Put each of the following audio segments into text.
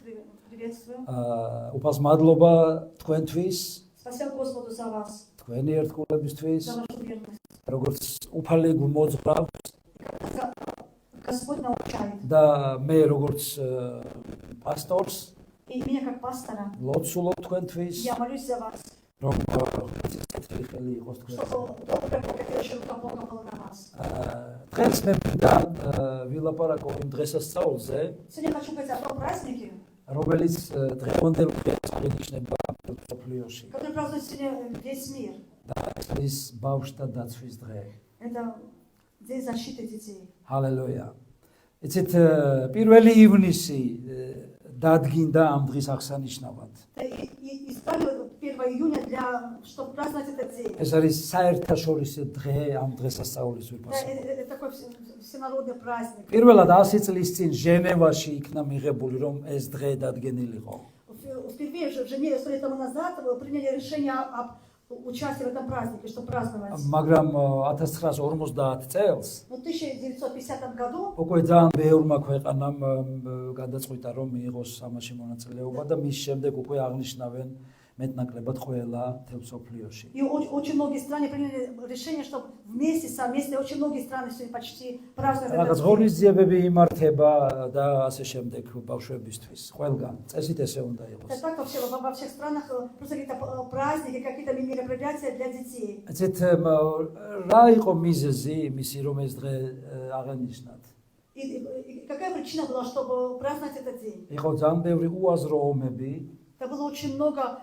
приветствую. უფალს მადლობა თქვენთვის, Спасибо Господу за вас, თქვენი ერთგულებისთვის, за вашу верность. როგორც უფალი გმოძღვრავს Господь научает. და მე როგორც პასტორს И меня как пастора, ლოცულობ თქვენთვის, я молюсь за вас, რომ ხელი იყოს თქვენს. чтобы добрая покровительная рука Бога была на вас. დღეს მე მინდა ვილაპარაკო იმ დღესასწაულზე, Сегодня хочу говорить о том празднике, რომელიც დღევანდელ დღეს აღინიშნება მსოფლიოში. который празднует сегодня весь мир. და ეს ბავშვთა დაცვის დღე. Это День защиты детей. ჰალელუია. იცით, 1 ივნისი დადგინდა ამ დღის აღსანიშნავად. Избрали 1 июня, чтобы праздновать этот день. ეს არის საერთაშორისო დღე ამ დღესასწაულის ვირფასო. Это такой всенародный праздник. პირველად 100 წლის წინ ჟენევაში იქნა მიღებული, რომ ეს დღე დადგენილიყო. Впервые в Женеве 100 лет тому назад приняли решение об участии в этом празднике, чтобы праздновать. მაგრამ 1950 წელს В 1950 году უკვე ძალიან ბევრმა ქვეყანამ გადაწყვიტა, რომ მიიღოს ამაში მონაწილეობა და მის შემდეგ უკვე აღნიშნავენ მეტნაკლებად ყველა მთელ მსოფლიოში. и очень многие страны приняли решение, чтобы совместно очень многие страны сегодня почти празднуют რაღაც этот день. ღონისძიებები იმართება და ასე შემდეგ ბავშვებისთვის. ყველგან წესით ესე უნდა იყოს. Это так вообще во всех странах просто какие-то праздники, какие-то мероприятия для детей. ეცეთ რა იყო მიზეზი იმისი, რომ ეს დღე აღენიშნათ? И какая причина была, чтобы праздновать этот день? იყო ძალიან ბევრი უაზრო ომები, Это было очень много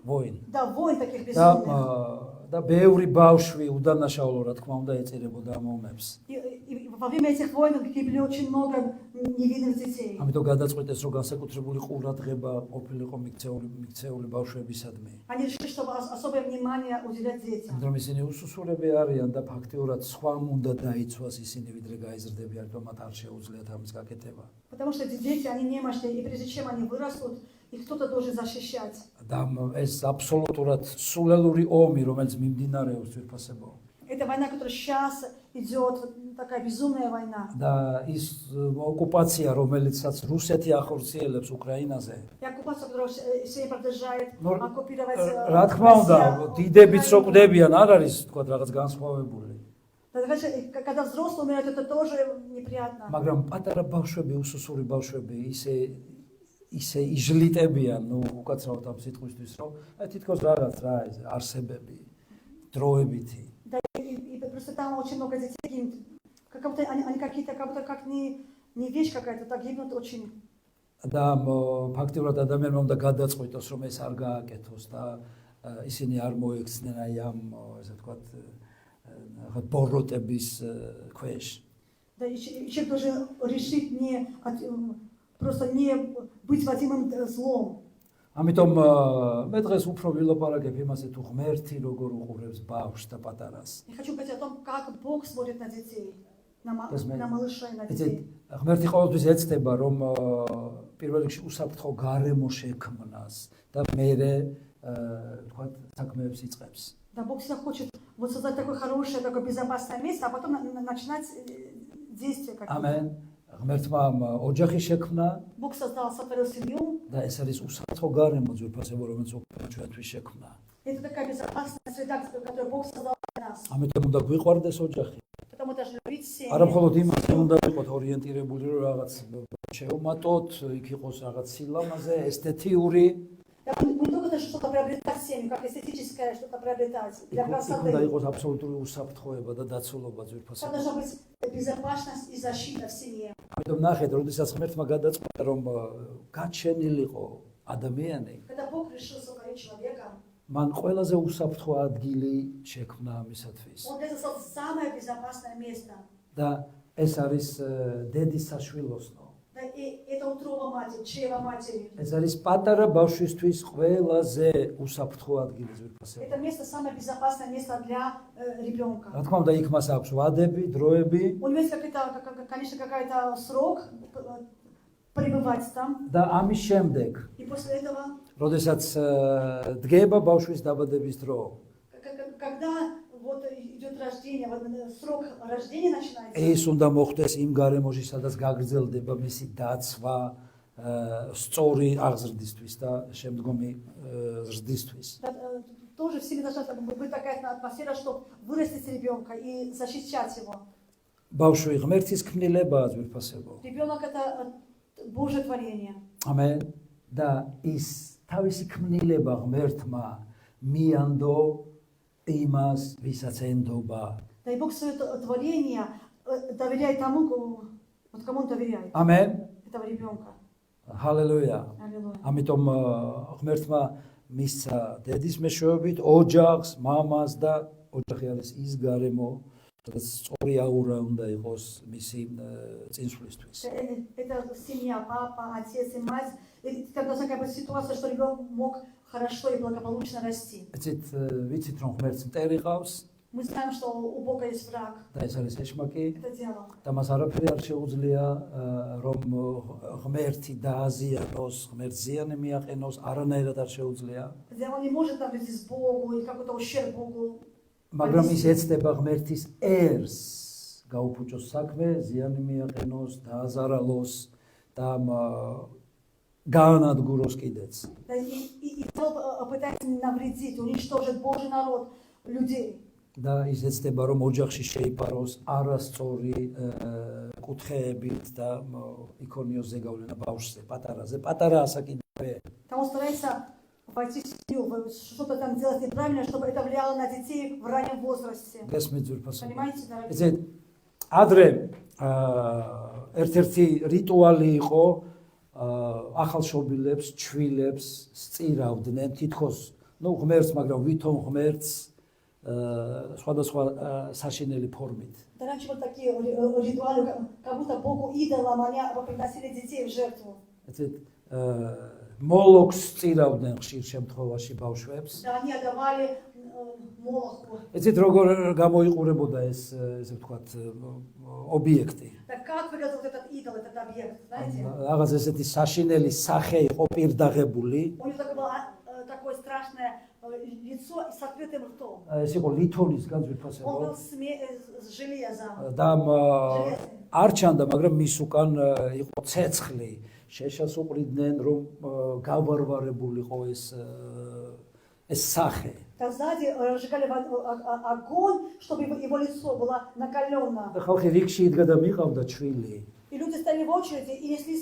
ვойн. войн таких безумных. და ბევრი ბავშვი უდანაშაულო რა თქმა უნდა ეწირებოდა ამ ომებს. И во время этих войн гибли очень много невинных детей. ამიტომ გადაწყვიტეს, რომ განსაკუთრებული ყურადღება ყოფილიყო მიქცეული ბავშვებისადმი. Они решили, чтобы особое внимание уделять детям. ამიტომ ისინი უსუსურები არიან და ფაქტიურად სხვამ უნდა დაიცვას ისინი, ვიდრე გაიზრდებიან, რომ მათ არ შეუძლიათ ამის გაკეთება. Потому что эти дети, они немощные, и прежде чем они вырастут, их кто-то должен защищать. და ეს აბსოლუტურად სულელური ომი, რომელიც მიმდინარეობს ვირფასებო. Это война, которая сейчас идет, такая безумная война. და ის ოკუპაცია, რომელიცაც რუსეთი ახორციელებს უკრაინაზე. И оккупация, которая сегодня продолжает оккупировать რა თქმა უნდა, დიდებიც რო კვდებიან, არ არის თქვა რაღაც განსხვავებული. Когда взрослые умирают, это тоже неприятно. მაგრამ პატარა ბავშვები, უსუსური ბავშვები ისე იჟლიტებიან, უკაცრავად ამ სიტყვისთვის, რომ თითქოს რაღაც რა ეს არსებები, დროებითი. Да, и просто там очень много детей гибнут. Как будто они какие-то, как будто как не вещь какая-то, так гибнут очень. და ფაქტიურად ადამიანმა უნდა გადაწყვიტოს, რომ ეს არ გააკეთოს და ისინი არ მოექცნენ აი ამ ესე ვთქვათ ბოროტების ქვეშ. Да, и человек должен решить просто не быть водимым злом. ამიტომ მე დღეს უფრო ვილაპარაკებ იმაზე, თუ ღმერთი როგორ უყურებს ბავშვს და პატარას. Я хочу говорить о том, как Бог смотрит на детей, на малышей, на детей. ღმერთი ყოველთვის ეცდება, რომ პირველ რიგში უსაფრთხო გარემო შექმნას და მერე ვთქვათ საქმეებს იწყებს. Да, Бог всегда хочет вот создать такое хорошее, такое безопасное место, а потом начинать действия какие-то. Amen. ღმერთმა ოჯახი შექმნა Бог сотворил семью. და ეს არის უსაფრთხო გარემო ძვირფასებო, რომელიც ჩვენთვის შექმნა. Это такая безопасная среда, которую Бог создал для нас. ამიტომ უნდა გვიყვარდეს ოჯახი. Потому что любить семьи. არა მხოლოდ იმაზე უნდა ვიყოთ ორიენტირებული, რომ რაღაც შევმატოთ, იქ იყოს რაღაც სილამაზე, ესთეთიური. Мы только должны что-то приобретать семью, как эстетическое что-то приобретать для красоты. უნდა იყოს აბსოლუტური უსაფრთხოება და დაცულობა ძვირფასებო. Там должна быть безопасность и защита в семье. ამიტომ ნახეთ, როდესაც ღმერთმა გადაწყვიტა, რომ გაჩენილიყო ადამიანი, Когда Бог решил сотворить человека, მან ყველაზე უსაფრთხო ადგილი შექმნა ამისათვის. Он для нас создал самое безопасное место. და ეს არის დედის საშვილოსნო. Да, и это утроба матери, чрево матери. ეს არის პატარა ბავშვისთვის ყველაზე უსაფრთხო ადგილი ძვირფასებო. Это место самое безопасное место для ребенка. რა თქმა უნდა, იქ მას აქვს ვადები, დროები У него есть конечно, какой-то срок пребывать там. და ამის შემდეგ, И после этого, როდესაც დგება ბავშვის დაბადების დრო, когда вот идет рождение, вот срок рождения начинается. ეს უნდა მოხდეს იმ გარემოში, სადაც გაგრძელდება მისი დაცვა, სწორი აღზრდისთვის და შემდგომი ზრდისთვის. Тоже в семье должна быть такая атмосфера, что вырастить ребенка и защищать его. ბავშვი ღმერთის ქმნილებაა ძვირფასებო. Ребенок это Божье творение. ამენ. და ის თავისი ქმნილება ღმერთმა მიანდო იმას, ვისაც ენდობა. Да и Бог свое творение доверяет тому, вот кому он доверяет. ამენ. Этого ребенка. ჰალელუია. Аллилуйя. ამიტომ ღმერთმა მისცა დედის მეშვეობით ოჯახს, მამას და ოჯახი არის ის გარემო, სადაც სწორი აურა უნდა იყოს მისი წინსვლისთვის. Это семья, папа, отец и мать. Это должна быть ситуация, что ребенок мог хорошо и благополучно расти. ეცით ვიცით რომ ღმერთს მტერი ყავს Мы знаем, что у Бога есть враг. და ეს არის ეშმაკი Это дьявол. და მას არაფერი არ შეუძლია რომ ღმერთი დააზიანოს, ღმერთს ზიანი მიაყენოს, არანაირად არ შეუძლია. Дьявол не может навредить Богу или какой-то ущерб Богу. მაგრამ ის ეცდება ღმერთის ერს გაუფუჭოს საქმე, ზიანი მიაყენოს, დააზარალოს და გაანადგუროს კიდეც. И дьявол пытается навредить, уничтожить Божий народ, людей. და ის ეცდება რომ ოჯახში შეიპაროს არასწორი კუთხეებით და იქონიოს ზეგავლენა ბავშვზე, პატარა ასაკიდვე. Там он старается войти в семью, что-то там делать неправильно, чтобы это влияло на детей в раннем возрасте. გესმით ძვირფასო. Понимаете, дорогие? ეცეთ ადრე ერთ-ერთი რიტუალი იყო ახალშობილებს, ჩვილებს სწირავდნენ თითქოს, ღმერთს, მაგრამ ვითომ ღმერთს სხვადასხვა საშინელი ფორმით. Раньше вот такие ритуалы, как будто Богу идолам, они приносили детей в жертву. ეცეთ მოლოქს სწირავდნენ ხშირ შემთხვევაში ბავშვებს. Да, они отдавали Молоху. ეცეთ როგორ გამოიყურებოდა ეს ესე ვთქვათ ობიექტი. Так как выглядел этот идол, этот объект, знаете? რაღაც ესეთი საშინელი სახე იყო პირდაღებული. У него такое страшное лицо с открытым ртом. ეს იყო ლითონისგან Он ძვირფასებო. был с железом. და არ ჩანდა, მაგრამ მის უკან იყო ცეცხლი. შეშას უყრიდნენ, რომ გავარვარებულიყო ეს სახე. Там сзади разжигали огонь, чтобы его лицо было накалено. და ხალხი რიგში იდგა და მიყავდა ჩვილი. И люди стояли в очереди и несли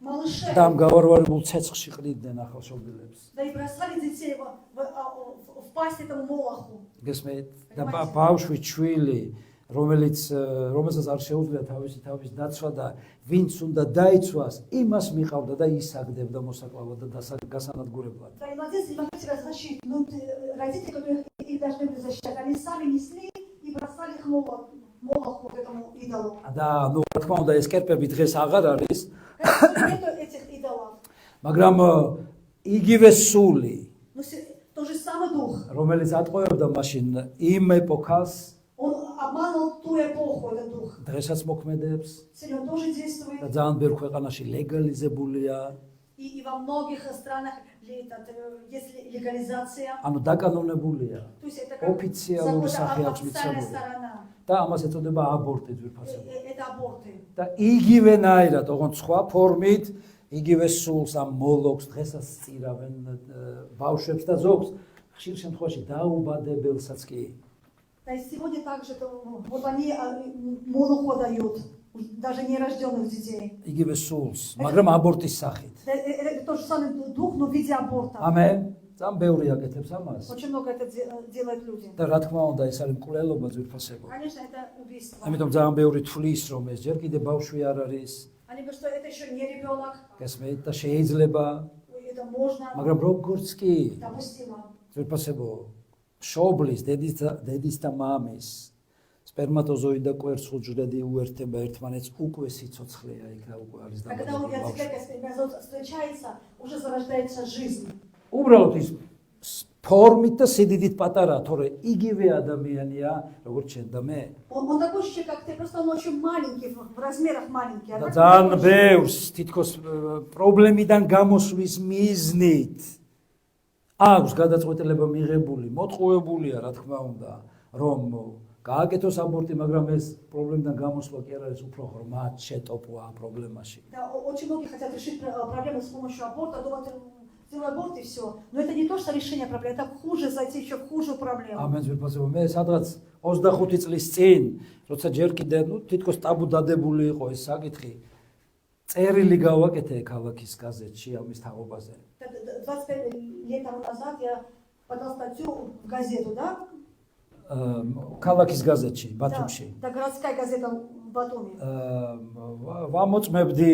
малышей. და ამ გავარვარებულ ცეცხლში ყრიდნენ ახალშობილებს. Да и бросали детей в пасть этому Молоху. გესმით? და ბავშვი ჩვილი, რომელსაც არ შეუძლია თავის დაცვა და ვინც უნდა დაიცვას, იმას მიყავდა და ისაგდებდა მოსაკლავად და გასანადგურებლად. Да и младенцы не могли себя защитить. Но родители, которые их должны были защищать, они сами несли и бросали их Молоху, к этому идолу. და რა თქმა უნდა ეს კერპები დღეს აღარ არის, Нету этих идолов. მაგრამ იგივე სული, Но тот же самый дух. რომელიც ატყუებდა მაშინ იმ ეპოქას, Он обманул ту эпоху, этот дух. დღესაც მოქმედებს Сегодня он тоже действует. და ძალიან ბევრ ქვეყანაში ლეგალიზებულია. И во многих странах есть легализация. ანუ დაკანონებულია. То есть это как ოფიციალური სახე აქვს официальная მიცემული. сторона. და ამას ეწოდება აბორტი ძვირფასება. Это аборты. და იგივენაირად, ოღონდ სხვა ფორმით, იგივე სულს ამ მოლოქს დღესაც სწირავენ ბავშვებს და ზოგს ხშირ შემთხვევაში დაუბადებელსაც კი. Да и сегодня также вот они Молоху дают, даже нерожденных детей. იგივე სულს, მაგრამ აბორტის სახით. Это тот же самый дух, но в виде аборта. ამენ. ძალიან ბევრი აკეთებს ამას. Очень много это делают люди. და რა თქმა უნდა, ეს არის მკვლელობა ძვირფასება. Конечно, это убийство. ამიტომ ძალიან ბევრი თვლის, რომ ეს ჯერ კიდე ბავშვი არ არის. Они говорят, что это еще не ребенок, გესმით და შეიძლება, это можно, მაგრამ როგორც კი допустимо. ძვირფასებო შობლის, დედის და მამის სპერმატოზოიდი და კვერცხუჯრედი უერთდება ერთმანეთს, უკვე სიცოცხლეა, იქ უკვე არის Когда დაბადებული ბავშვი. яйцеклетка сперматозоид встречается, уже зарождается жизнь. უბრალოდ ის ფორმით და სიდიდით პატარაა, თორე იგივე ადამიანია, როგორც შენ და მე. Он такой же, как ты, просто он очень маленький, в размерах маленький. და ძალიან ბევრს თითქოს პრობლემიდან გამოსვლის მიზნით აქვს გადაწყვეტილება მიღებული, მოტყუებულია, რა თქმა უნდა, რომ გააკეთოს აბორტი, მაგრამ ეს პრობლემიდან გამოსვლა კი არ არის უფრო ღრმად შეტოპვა პრობლემაში. Да, очень многие хотят решить проблему с помощью аборта, думают, сделай аборт и все. Но это не то, что решение проблемы, это хуже зайти еще в худшую проблему. ამენ ზურფასებო მე სადღაც 25 წლის წინ, როცა ჯერ კიდე თითქოს ტაბუ დადებული იყო ეს საკითხი, წერილი გავაკეთე ქალაქის გაზეთში ამის თაობაზე. 25 лет тому назад я подал статью в газету, да? ქალაქის გაზეთში, ბათუმში. Да, городская газета в Батуми. ვამოწმებდი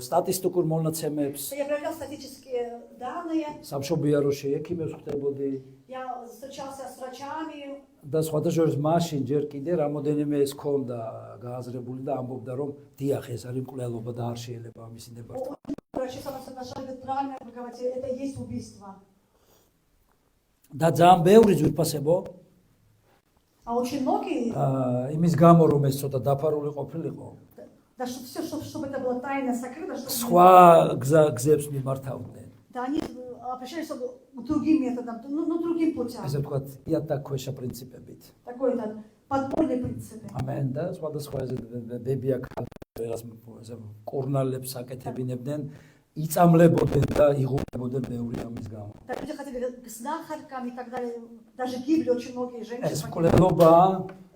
სტატისტიკურ მონაცემებს, Я проверял статистические данные, სამშობიაროში ექიმებს ხვდებოდი я встречался с врачами. და სხვადასხვა მაშინ ჯერ კიდე რამოდენიმე ეს ქონდა გააზრებული და ამბობდა რომ დიახ ეს არის მკვლელობა და არ შეიძლება ამისი ნებართვა. Врачи со мной соглашались, правильно вы говорите, это и есть убийство. და ძალიან ბევრი ზურფასებო А очень многие, იმის გამო რომ ეს цота დაფარული ყოფილიყო да, все, чтобы это было тайно, сокрыто, чтобы... სხვა გზებს მიმართავდნენ. Да, они обращались к другим методам, ну, другим путям. ესე ვთქვათ, იატაკქვეშა პრინციპებით. Такой, да, подпольный принцип. ამენ და სხვადასხვა ბებია ქალებს კორნალებს აკეთებინებდნენ, იწამლებოდნენ და იღუპებოდნენ ბევრი ამის გამო. Да, люди хотели к знахаркам и так далее, даже гибли очень многие ეს женщины. მკვლელობა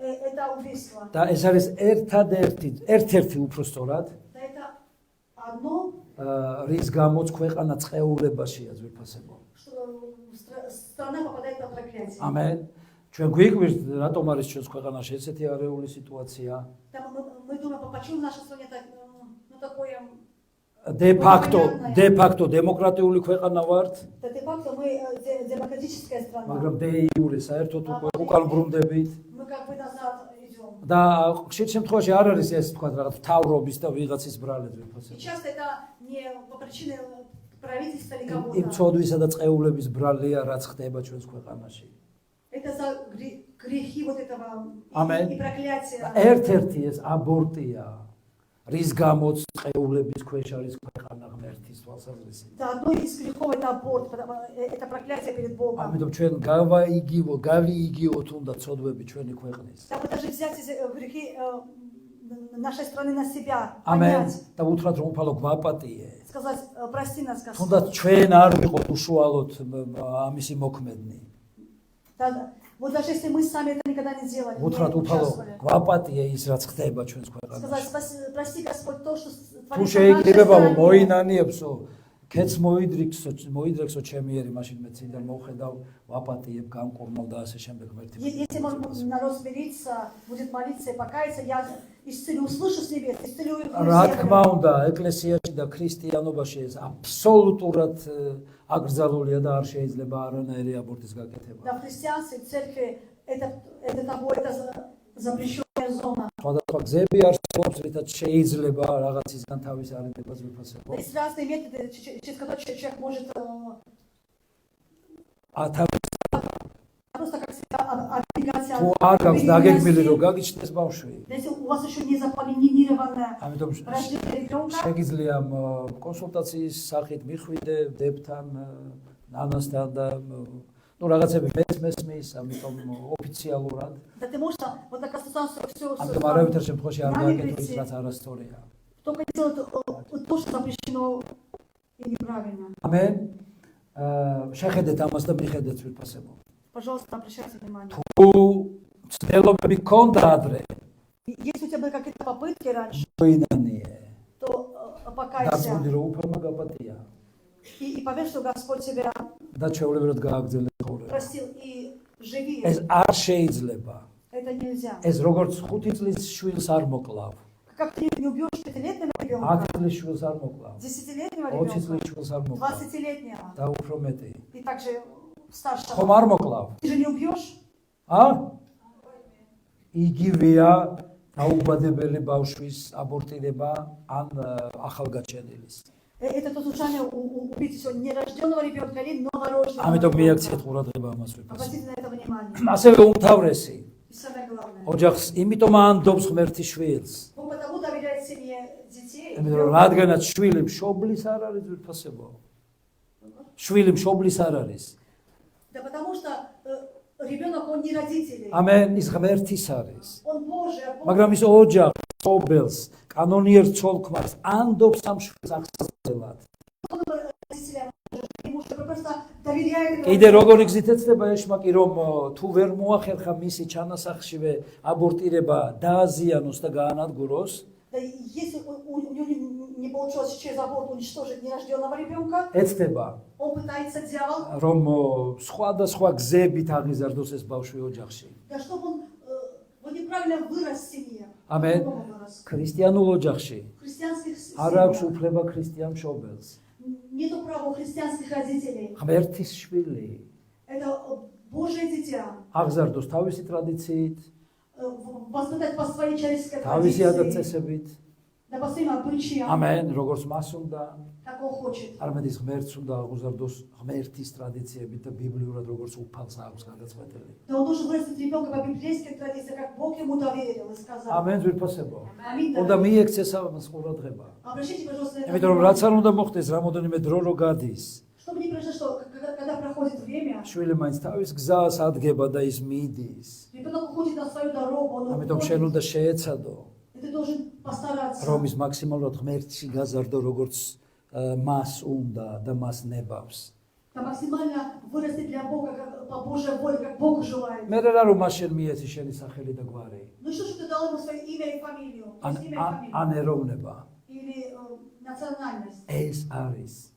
Это убийство. და ეს არის ერთ-ერთი უფრო სწორად Да, это одно, რის გამოც ქვეყანა წყეულებაშია ზურფასებო. что страна попадает под проклятие. ამენ. ჩვენ გვიკვირთ რატომ არის ჩვენს ქვეყანაში ესეთი არეული სიტუაცია. Да, мы думаем, почему в нашей стране так, ну, такое... de facto დემოკრატიული ქვეყანა ვართ, Да, де-факто мы демократическая страна. მაგრამ de iure საერთოდ უკვე უკალბრუნდებით Мы как бы назад идем. და ხშირ შემთხვევაში არ არის ეს თქვა რაღაც თავრობის და ვიღაცის ბრალები И ვფასებ. часто это не по причине правительства или იმ кого-то. ცოდვისა და წყეულების ბრალია რაც ხდება ჩვენს ქვეყანაში. Это за грехи вот этого Amen. и проклятия. ერთ-ერთი ეს აბორტია, რის გამოც წყეულების ქვეშ არის ქვეყანა ღმერთის თვალსაზრისით. Да, одно из грехов это аборт, это проклятие перед Богом. ამიტომ ჩვენ გავიიგივოთ უნდა ცოდვები ჩვენი ქვეყნის. Да, мы даже взять эти грехи нашей страны на себя, ამენ понять, და უთხრათ რომ უფალო გვაპატიე. сказать, прости нас, Господь. თუნდაც ჩვენ არ ვიყოთ უშუალოდ ამისი მოქმედნი. Да, вот даже если мы сами это никогда не делали, не უთხრათ უფალო участвовали. გვაპატიე ის რაც ხდება ჩვენს Сказать, ქვეყანაში. прости, Господь, то, что თუ творится в нашей შეიძლება стране. მოინანიებსო კეთს მოიდრექსო ჩემი ერი მაშინ მე წინდან მოვხედავ ვაპატიებ განკურნალ და ასე შემდეგ მერტი. Если может народ смириться, будет молиться и покаяться, я исцелю, услышу с небес, исцелю их на რა თქმა землю. უნდა ეკლესიაში და ქრისტიანობაში ეს აბსოლუტურად აკრძალულია და არ შეიძლება არანაირი აბორტის გაკეთება. Да, в христианстве, в церкви это того, это запрещенная зона. სხვადასხვა გზები არსებობს, რითაც შეიძლება რაღაცისგან თავის არიდებას ვიფასებო. Есть разные методы, через которые человек может просто как оббегаться. თუ არ გაქვს დაგეგმილი რომ გაგიჩნდეს ბავშვი. Если у вас еще не заполинированное ამიტომ рождение ребенка, შეგიძლია კონსულტაციის სახით მიხვიდე დებთან, ნანასთან და ну რაღაცები მესმის, ამიტომ ოფიციალურად. да ты можешь вот так остаться все. ამიტომ არავითარ შემთხვევაში არ გააკეთო ის რაც არასწორია. Только делать то, что запрещено и неправильно. ამენ. შეხედეთ ამას და მიხედეთ ვიფასებო. Пожалуйста, обращайте внимание. თუ ცდილობები გქონდა ადრე, Если у тебя были какие-то попытки раньше, მოინანიე. то покайся დარწმუნდი რომ უფალმა გაპატია и поверь, что Господь тебя და ჩვეულებრივად გააგრძელე ცხოვრება. простил и живи. ეს არ შეიძლება. Это нельзя. ეს როგორც 5 წლის შვილს არ მოკლავ. Как ты не убьешь 5-летнего 10 ребенка, წლის შვილს არ მოკლავ. 10-летнего 20 ребенка, წლის შვილს არ მოკლავ. 20-летнего და უფრო მეტი. и также ხომ старшего. არ მოკლავ? Ты же не убьешь? იგივეა დაუბადებელი ბავშვის აბორტირება ან ახალგაჩენილის. Это то же самое убить еще нерожденного ребенка или новорожденного. ამიტომ ребенка. მიაქციეთ ყურადღება ამას ვიფასებ. Обратите на это внимание. ასევე უმთავრესი И самое главное. ოჯახს იმიტომ ანდობს ღმერთი შვილს. Он потому доверяет семье детей. იმიტომ რომ რადგანაც შვილი მშობლის არ არის ვიფასებო. შვილი მშობლის არ არის. Да потому что ребенок, он не родители, ამენ, ის ღმერთის არის. он Божий, а Бог მაგრამ ის ოჯახ, ობელს, კანონიერ ცოლ-ქმარს ანდობს ამ შვილს აღსასწრებლად. родителям, ему что просто доверяет. კიდე როგორ იგზითეცდება ეშმაკი, რომ თუ ვერ მოახერხა მისი ჩანასახშივე აბორტირება დააზიანოს და გაანადგუროს, Да, если у него не получилось через аборт уничтожить нерожденного ребенка, ეცდება, он пытается дьявол, რომ სხვადასხვა გზებით აღიზარდოს ეს ბავშვი ოჯახში. да, чтобы он вот неправильно вырос в семье. ამენ. По-другому вырос. ქრისტიანულ ოჯახში В христианских არ აქვს семьях უფლება ქრისტიან მშობელს. нету права у христианских родителей. ღმერთის შვილი Это Божие дитя. აღზარდოს თავისი ტრადიციით, Воспитать по своей человеческой თავისი традиции, ადათ-წესებით. да по своим обычаям, ამენ, როგორც მას უნდა, как он хочет. არამედ ის ღმერთს უნდა აღუზარდოს ღმერთის ტრადიციებით და ბიბლიურად როგორც უფალს აქვს გადაწყვეტილი. Да он должен вырастить ребенка по библейской традиции, как Бог ему доверил и сказал. ამენ, ძვირფასებო. Аминь. უნდა მიექცეს ამას ყურადღება. Обращайте, пожалуйста, это იმიტომ რომ внимание. რაც არ უნდა მოხდეს, რამოდენიმე дро რო გადის, Чтобы не произошло, когда проходит время, შვილი მაინც თავის გზას ადგება და ის მიდის. ребенок уходит на свою дорогу, он ამიტომ შენ уходит, უნდა შეეცადო, и ты должен постараться, რომ ის მაქსიმალურად ღმერთში გაზარდო, როგორც მას უნდა და მას ნებავს. да максимально вырасти для Бога, как, по Божьей воле, как Бог желает. მე რა რომ მას შენ მიეცი შენი სახელი და გვარი, Ну что ж ты дал ему свое имя и фамилию? То ან есть имя и ან фамилию. ეროვნება. Или национальность. ეს არის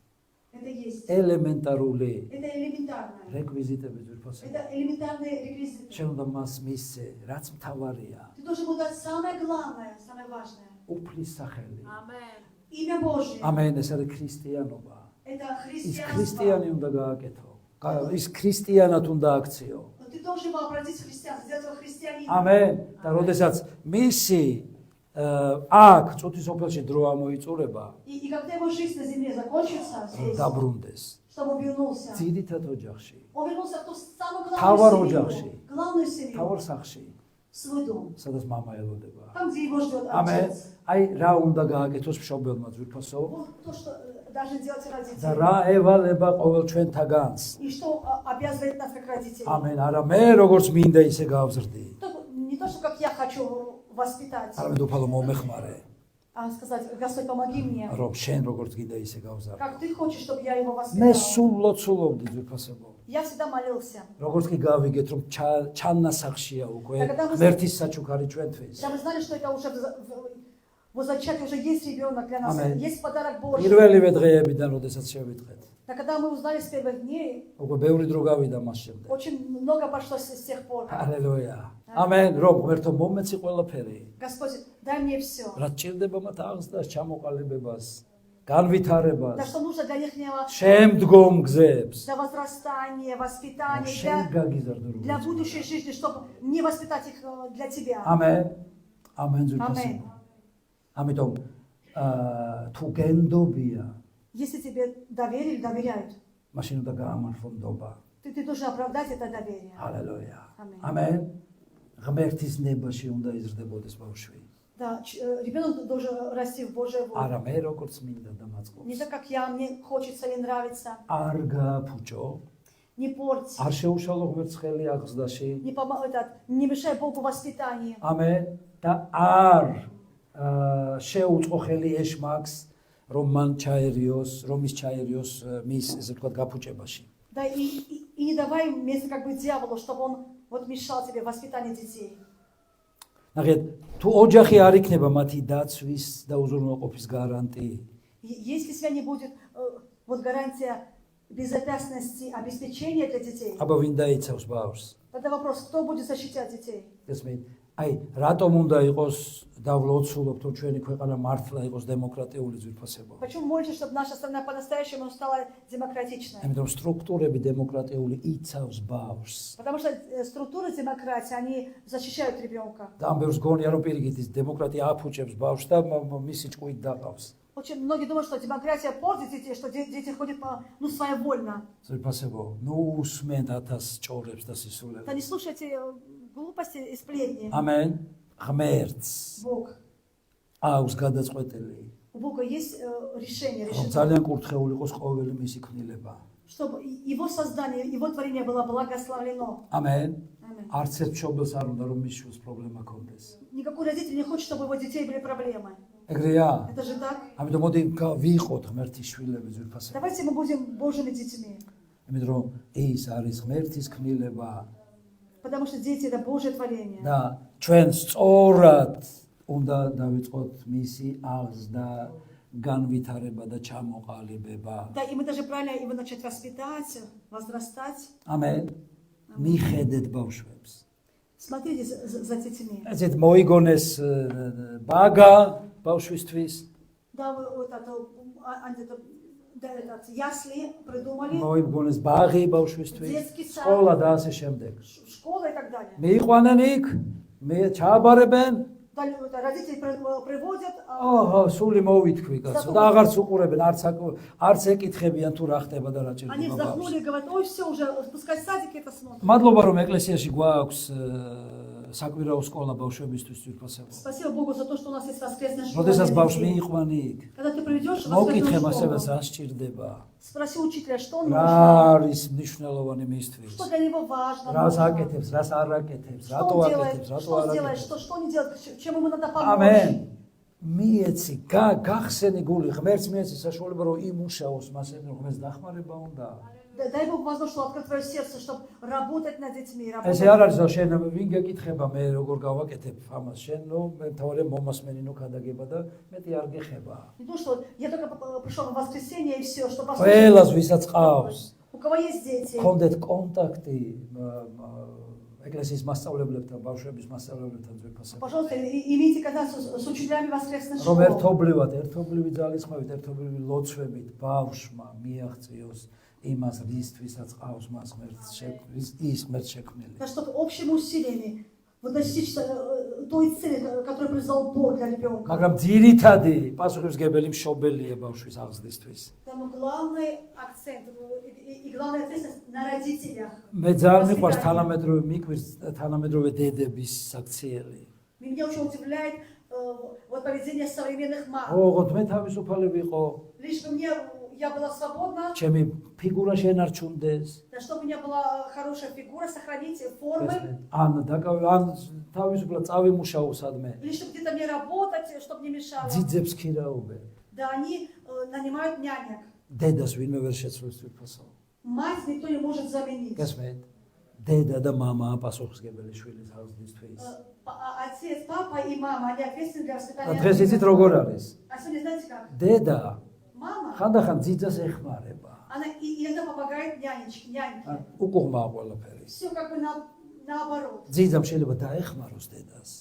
Это есть. ელემენტარული Это элементарное. რეკვიზიტები ძვირფასებო. Это элементарные реквизиты. შენ უნდა მას მისცე, რაც მთავარია, Ты должен ему дать самое главное, самое важное. უფლის სახელი. Имя Божье. ამენ, ეს არის ქრისტიანობა. Это ის христианство. ქრისტიანი უნდა გააკეთო. ის ქრისტიანად უნდა აქციო. Ты должен его обратить в христианство, сделать его христианином. ამენ. და როდესაც მისი აქ წუთის ოფელში დრო ამოიწურება, И когда его жизнь на земле закончится здесь, დაბრუნდეს чтобы он вернулся, ძირითად ოჯახში, он вернулся в ту самую თავარ главную ოჯახში, семью, главную семью, თავარ სახლში, в свой дом, სადაც мама ელოდება. там, где его ждет ამენ. отец. აი რა უნდა გააკეთოს მშობელმა ძვირფასო Вот то, что должны делать და родители. რა ევალება ყოველ ჩვენთაგანს. И что обязывает нас как родителей. ამენ. არა მე როგორც მინდა ისე გავზრდი. Не то, что как я хочу воспитать, არამედ უფალო მომეხმარე, а сказать, Господь, помоги мне. რომ შენ როგორც გინდა ისე გავზარდე. Как ты хочешь, чтобы я его მე воспитал. სულ ლოცულობდი ძვირფასებო. Я всегда молился. როგორც კი გავიგეთ რომ ჩანასახშია უკვე ღმერთის საჩუქარი ჩვენთვის. Когда мы знали, что это уже в зачатии уже есть ребенок для нас, Аминь. есть подарок Божий. პირველივე დღეებიდან როდესაც შევიტყეთ. Да когда мы узнали с первых дней, უკვე ბევრი დრო გავიდა მას შემდეგ. очень много пошло с тех пор. ჰალელუია. ამენ. რომ ღმერთო მომეცი ყველაფერი. Господь, дай мне все. რაც ჭირდება მათ აღზრდას, ჩამოყალიბებას, განვითარებას, Да что нужно для их შემდგომ გზებს. для возрастания, воспитания, შენ გაგიზარდო для როგორც. будущей жизни, чтобы не воспитать их для тебя. ამენ. ამენ Аминь. ძვირფასებო. ამიტომ თუ გენდობია, Если тебе доверили, доверяют, მაშინ უნდა გაამართლო ნდობა. ты должен оправдать это доверие. ჰალელუია. Аминь. ამენ. ღმერთის ნებაში უნდა იზრდებოდეს ბავშვი. Да, ребенок должен расти в Божьей воле. არა მე როგორც მინდა და Не მაწყობს. так, как я, мне хочется или нравится. არ გააფუჭო, Не порть, არ შეუშალო ღმერთს ხელი აღზრდაში. не мешай Богу в воспитании. ამენ. და არ შეუწყო ხელი ეშმაკს, რომ მან ჩაერიოს, რომ ის ჩაერიოს მის, ესე ვთქვათ, გაფუჭებაში. Да, и не давай место как бы дьяволу, чтобы он вот мешал тебе в воспитании детей. ნახეთ, თუ ოჯახი არ იქნება მათი დაცვის და უზრუნველყოფის გარანტი, Если у тебя не будет вот гарантия безопасности, обеспечения для детей, აბა ვინ დაიცავს ბავშვს? тогда вопрос, кто будет защищать детей? ესმით, აი, რატომ უნდა იყოს და ვლოცულობთ, რომ ჩვენი ქვეყანა მართლა იყოს დემოკრატიული ძვირფასებო? Почему молишься, чтобы наша страна по-настоящему стала демократичной? ამიტომ სტრუქტურები დემოკრატიული იცავს ბავშვს. Потому что структуры демократии, они защищают ребенка. და ამ ბევრს გონია, რომ პირიქით ის დემოკრატია აფუჭებს ბავშვს და მისი ჭკუით დაყავს. Очень многие думают, что демократия портит детей, что дети ходят своевольно. ძვირფასებო, ნუ უსმენთ 1000 ჭორებს და Да სისულელებს. не слушайте глупости и сплетни. ამენ. ღმერთს Бог. აქვს გადაწყვეტილი, У Бога есть решение, რომ решение. ძალიან კურთხეულ იყოს ყოველი მისი ქმნილება. чтобы его создание, его творение было благословлено. ამენ. Аминь. არც ერთ მშობელს არ უნდა რომ მის შვილს პრობლემა ჰქონდეს. Никакой родитель не хочет, чтобы у его детей были проблемы. ეგრეა. Это же так. ამიტომ მოდი ვიყოთ ღმერთის შვილები ძვირფასები. Давайте мы будем Божьими детьми. იმიტომ რომ ის არის ღმერთის ქმნილება Потому что дети это Божье творение. და ჩვენ სწორად უნდა დავიწყოთ მისი აღზრდა, განვითარება და ჩამოყალიბება. Да, и мы даже правильно его начать воспитать, возрастать. ამენ. მიხედეთ ბავშვებს. Смотрите за детьми. ესეთ მოიგონეს ბაგა ბავშვისთვის. Да, вы вот это, этот ясли придумали, მოიგონეს ბაღი ბავშვისთვის. детский сад, სკოლა და ასე შემდეგ. школа и так далее. მიიყვანენ იქ, მე ჩააბარებენ. Да, родители приводят, ოჰო, სული მოვითქვი კაცო და აღარც უყურებენ, არც ეკითხებიან თუ რა ხდება და რა они ჭირდება вздохнули и ბავშვს. говорят, ой, все, уже спускай в садик, это смотрят. მადლობა რომ ეკლესიაში გვაქვს საკვირაო სკოლა ბავშვებისთვის ძვირფასებო. Спасибо Богу за то, что у нас есть воскресная школа. როდესაც для ბავშვს детей. მიიყვანი იქ, Когда ты приведешь в მოგკითხე воскресную მასებას школу, რა სჭირდება, спроси учителя, что он რა нужно, არის მნიშვნელოვანი მისთვის, что для него важно, რას нужно, აკეთებს, რას არ აკეთებს, что რატო он делает, აკეთებს, რატო что არ он делает, აკეთებს. что не делает, чем ему надо помочь. ამენ. მიეცი, გახსენი გული, ღმერთს მიეცი საშუალება რომ იმუშაოს მასე, რომ ღმერთს დახმარება უნდა. Дай Бог возможность открыть твое сердце, чтобы работать над детьми. ესე არ არის რომ შენ ვინ გეკითხება მე როგორ გავაკეთებ ამას შენ ნუ მე თავარი მომასმენი ნუ გადაგება და მეტი არ გეხება. Не то, что я только пришел в воскресенье и все, что ყველას ვისაც ყავს у кого есть дети, კონდეთ კონტაქტი ეკლესიის მასწავლებლებთან, ბავშვების მასწავლებლებთან ძვირფასებად. пожалуйста, имейте контакт с учителями воскресной რომ школы. ერთობლივი ძალისხმევით, ერთობლივი ლოცვებით ბავშვმა მიაღწიოს იმას რისთვისაც ყავს მას ღმერთს ის ღმერთს შექმნილი. Так, чтобы общими усилиями достичь той цели, которую призвал Бог для ребенка. მაგრამ ძირითადი პასუხისმგებელი მშობელია ბავშვის აღზრდისთვის. Там главный акцент и главная ответственность на родителях. მე ძალიან მიყვარს თანამედროვე дедების საქციელი. Меня очень удивляет вот поведение современных мам. ოღონდ მე თავისუფალი ვიყო, Лишь бы я была свободна, ჩემი ფიგურა შენარჩუნდეს. да, чтобы у меня была хорошая фигура, сохранить формы, ან თავისუფლად წავიმუშაო სადმე. или чтобы где-то мне работать, чтобы не мешало. ძიძებს ქირაობენ. Да, они нанимают нянек. დედას ვინმე ვერ შეცვლის თვითფასო. Мать никто не может заменить. გასმენთ? დედა და мама პასუხისმგებელი შვილის აღზრდისთვის. Отец, папа и мама, они ответственны для воспитания. დღეს იცით როგორ არის? А сегодня знаете как? დედა Мама, ხანდახან ძიძას ეხმარება. она иногда помогает нянечке. უკუღმა ყველაფერი. Все как бы наоборот. ძიძამ შეიძლება დაეხმაროს დედას.